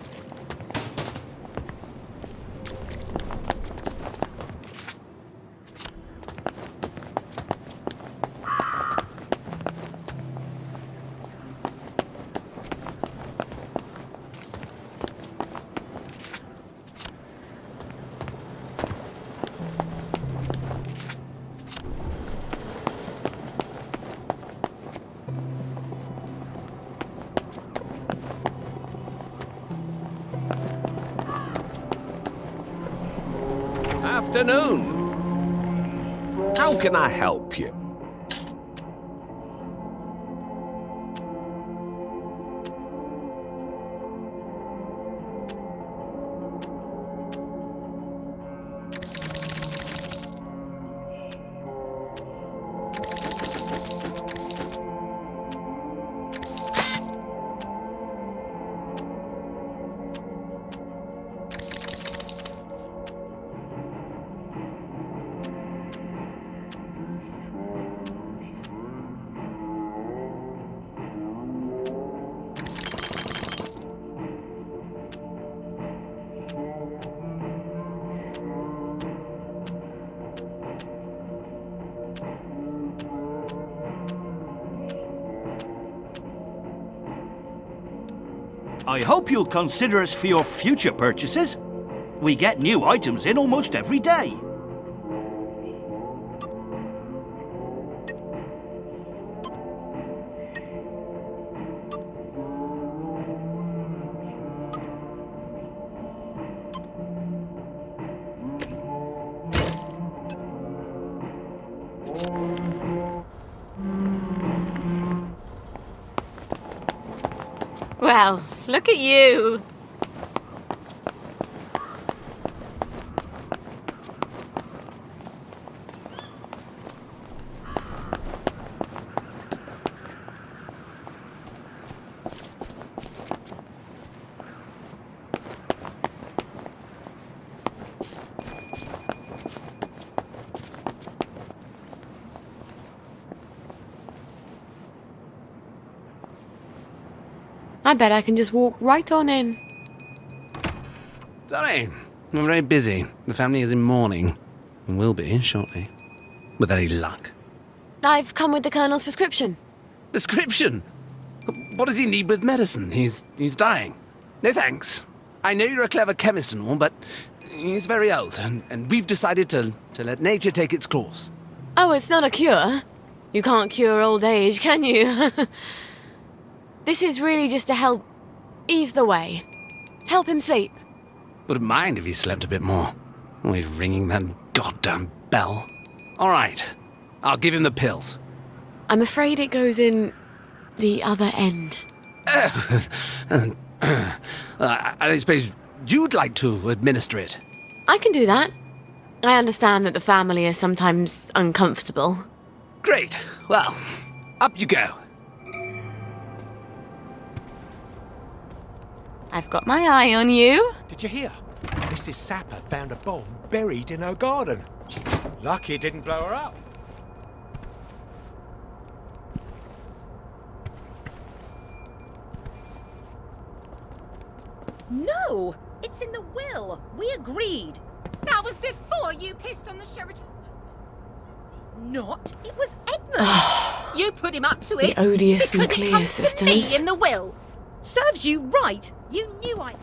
Afternoon. How can I help you? I hope you'll consider us for your future purchases. We get new items in almost every day. Well, look at you. I bet I can just walk right on in. Sorry, I'm very busy. The family is in mourning, and will be shortly, with any luck. I've come with the Colonel's prescription. Prescription? What does he need with medicine? He's dying. No thanks. I know you're a clever chemist and all, but he's very old, and we've decided to let nature take its course. Oh, it's not a cure. You can't cure old age, can you? This is really just to help ease the way. Help him sleep. Wouldn't mind if he slept a bit more. Always ringing that goddamn bell. All right, I'll give him the pills. I'm afraid it goes in the other end. I suppose you'd like to administer it. I can do that. I understand that the family is sometimes uncomfortable. Great. Well, up you go. I've got my eye on you. Did you hear? Mrs. Sapper found a bomb buried in her garden. Lucky it didn't blow her up. No! It's in the will! We agreed! That was before you pissed on the Sheraton. Not. It was Edmund! You put him up to The it. odious because McLear it comes sisters. to me in the will. Serves you right! You knew I...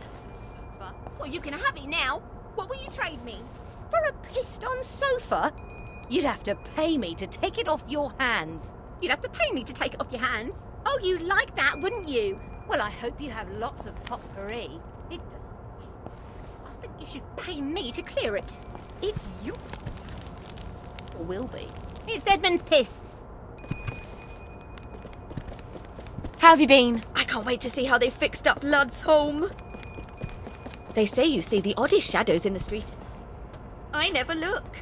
Well, you can have it now. What will you trade me? For a pissed-on sofa? You'd have to pay me to take it off your hands. You'd have to pay me to take it off your hands. Oh, you'd like that, wouldn't you? Well, I hope you have lots of potpourri. It does. I think you should pay me to clear it. It's yours. Or will be. It's Edmund's piss. How have you been? I can't wait to see how they fixed up Ludd's home. They say you see the oddest shadows in the street at night. I never look.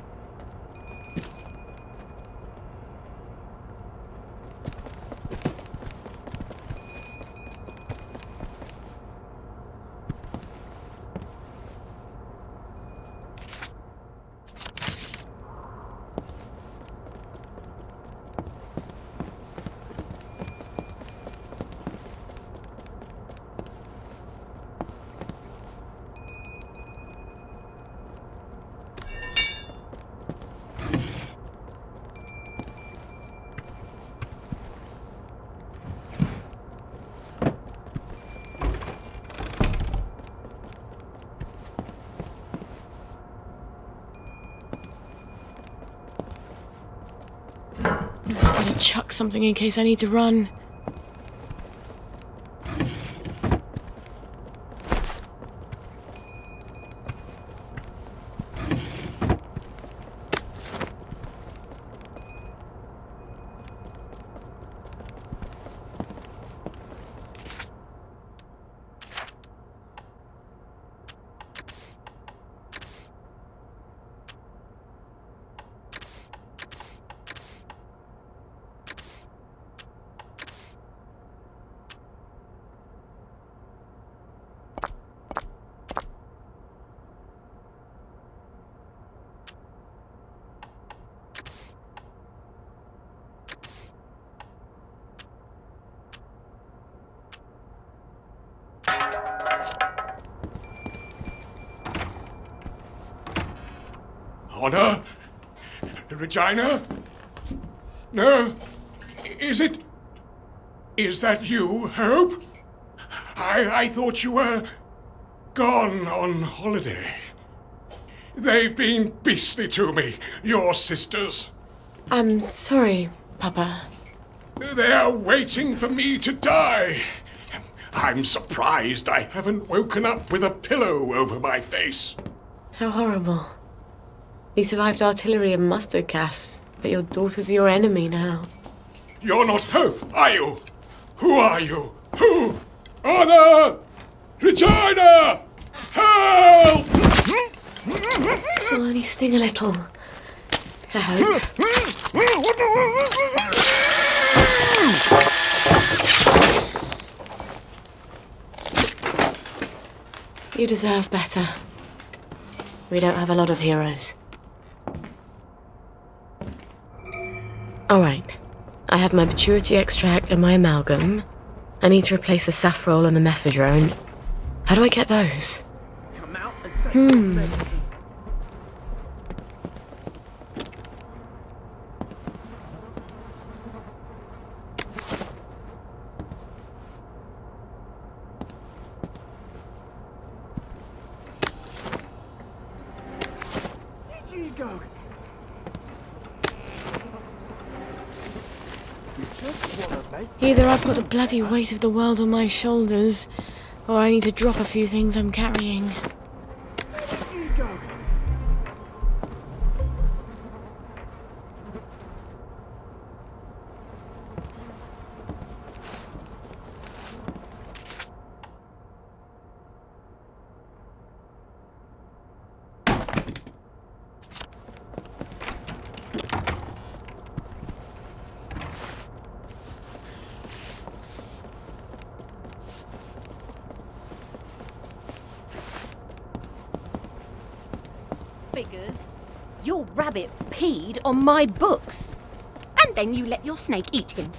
I better chuck something in case I need to run. Honor? Regina? No? Is it? Is that you, Hope? I thought you were gone on holiday. They've been beastly to me, your sisters. I'm sorry, Papa. They're waiting for me to die. I'm surprised I haven't woken up with a pillow over my face. How horrible. You survived artillery and mustard gas, but your daughter's your enemy now. You're not Hope, are you? Who are you? Who? Honor! Regina! Help! This will only sting a little. I hope. You deserve better. We don't have a lot of heroes. Alright. I have my Maturity extract and my amalgam. I need to replace the Safrole and the Mephedrone. How do I get those? go. Either I've got the bloody weight of the world on my shoulders, or I need to drop a few things I'm carrying. Figures. Your rabbit peed on my books. And then you let your snake eat him.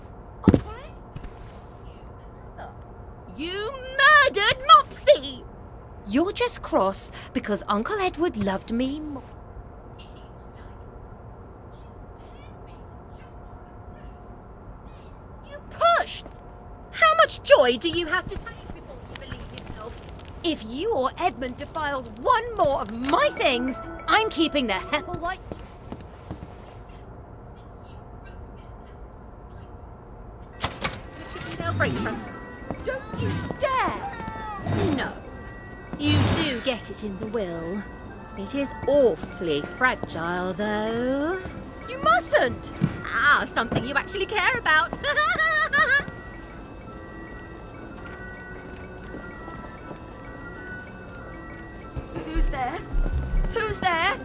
You murdered Mopsy! You're just cross because Uncle Edward loved me more. You pushed! How much joy do you have to take before you believe yourself? If you or Edmund defiles one more of my things, I'm keeping the Hepplewhite. Chippendale Breakfront. Don't you dare! No. You do get it in the will. It is awfully fragile, though. You mustn't! Ah, something you actually care about. Who's there? Who's there?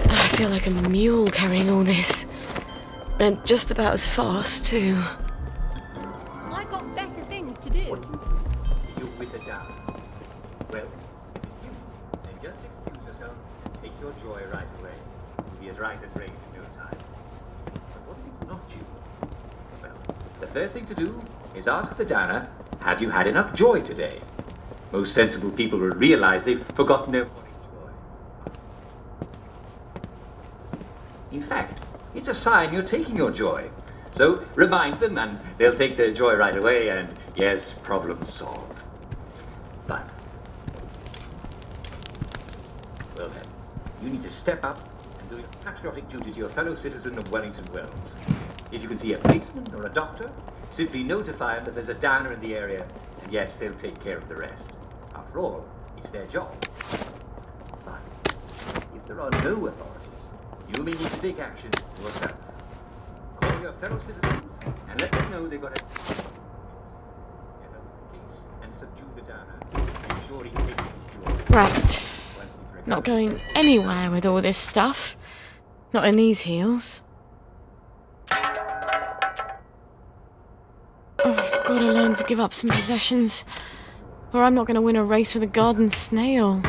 I feel like a mule carrying all this. And just about as fast, too. I got better things to do. You with the down. Well, if it's you, then just excuse yourself and take your joy right away. You'll be as right as rain in no time. But what if it's not you? Well, the first thing to do is ask the Downer, have you had enough joy today? Most sensible people will realize they've forgotten their morning joy. In fact, it's a sign you're taking your joy. So remind them and they'll take their joy right away and yes, problem solved. But, well then, you need to step up and do your patriotic duty to your fellow citizen of Wellington Wells. If you can see a policeman or a doctor, simply notify them that there's a Downer in the area and yes, they'll take care of the rest. After all, it's their job. But, if there are no authorities, you may need to take action yourself. Call your fellow citizens and let them know they've got a case and subdue the Downer. I'm sure he can take it. Right. Not going anywhere with all this stuff. Not in these heels. Oh, I've got to learn to give up some possessions, or I'm not going to win a race with a garden snail.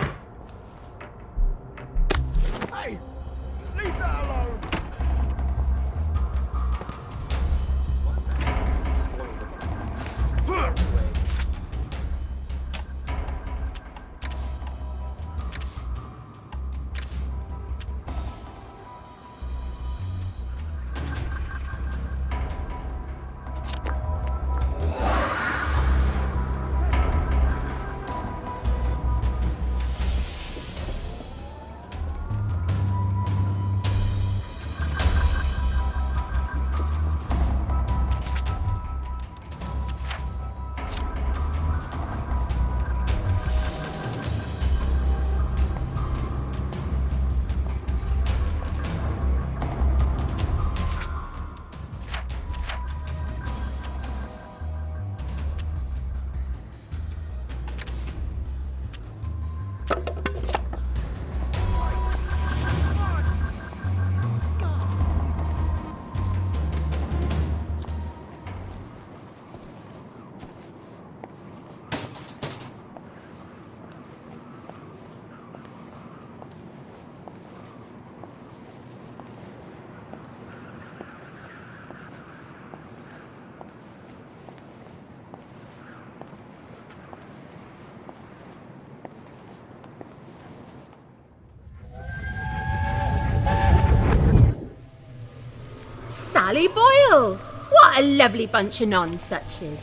Sally Boyle! What a lovely bunch of nonsuches.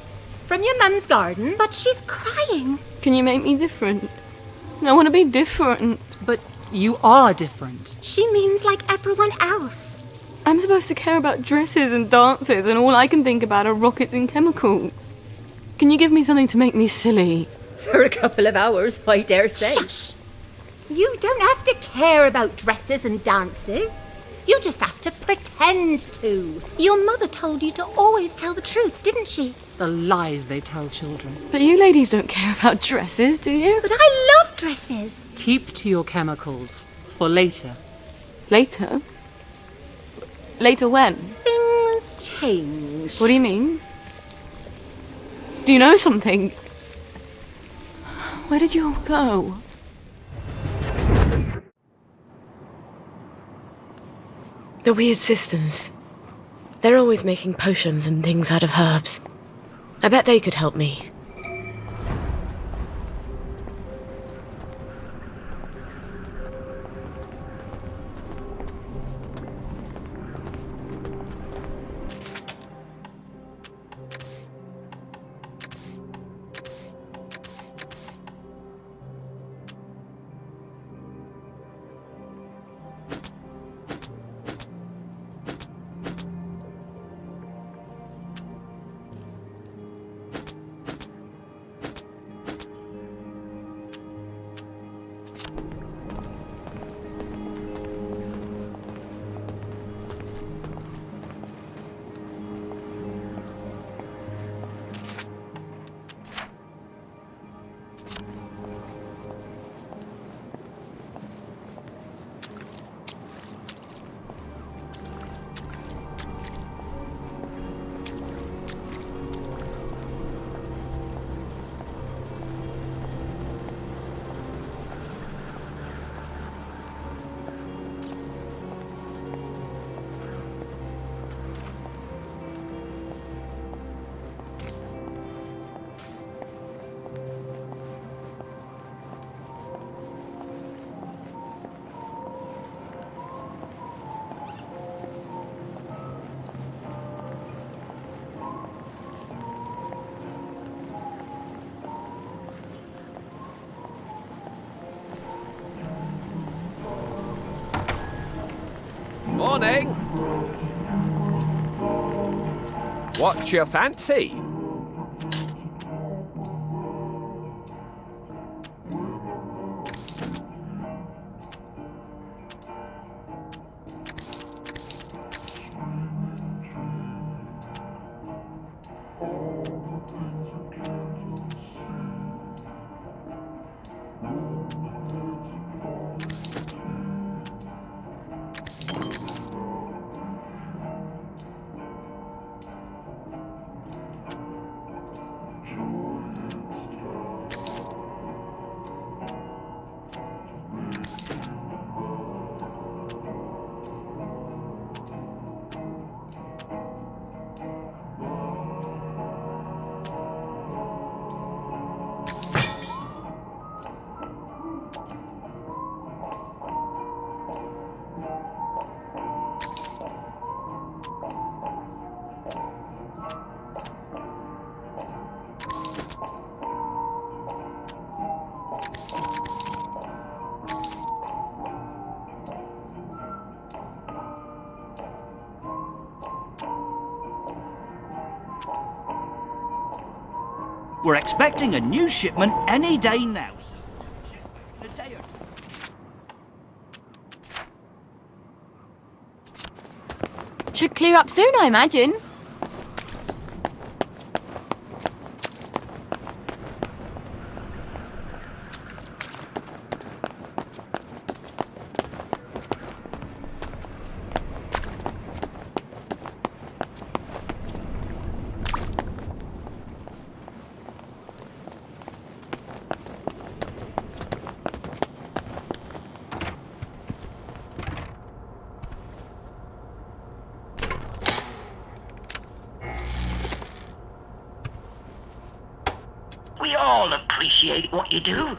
From your mum's garden? But she's crying. Can you make me different? I want to be different. But you are different. She means like everyone else. I'm supposed to care about dresses and dances, and all I can think about are rockets and chemicals. Can you give me something to make me silly? For a couple of hours, I dare say. Shush! You don't have to care about dresses and dances. You just have to pretend to. Your mother told you to always tell the truth, didn't she? The lies they tell children. But you ladies don't care about dresses, do you? But I love dresses. Keep to your chemicals. For later. Later? Later when? Things change. What do you mean? Do you know something? Where did you all go? The weird sisters. They're always making potions and things out of herbs. I bet they could help me. Morning. What's your fancy? We're expecting a new shipment any day now. A day or two. Should clear up soon, I imagine. We all appreciate what you do.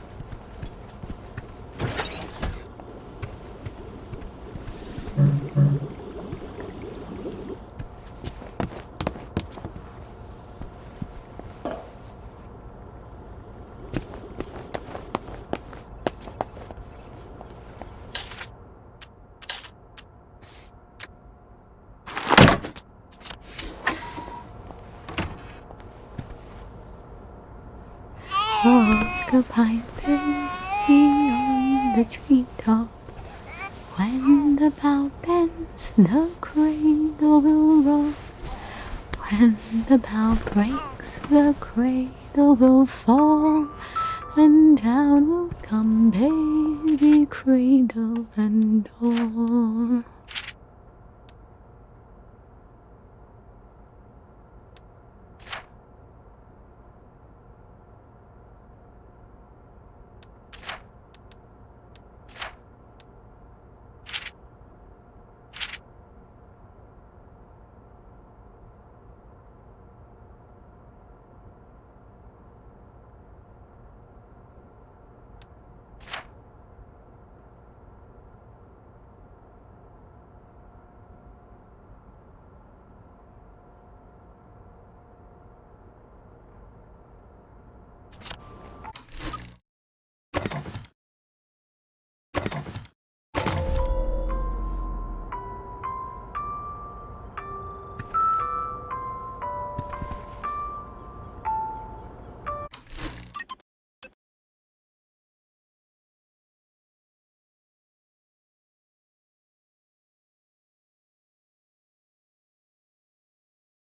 frog a piping beyond the treetop. When the bough bends, the cradle will rock. When the bough breaks, the cradle will fall, and down will come baby cradle and all.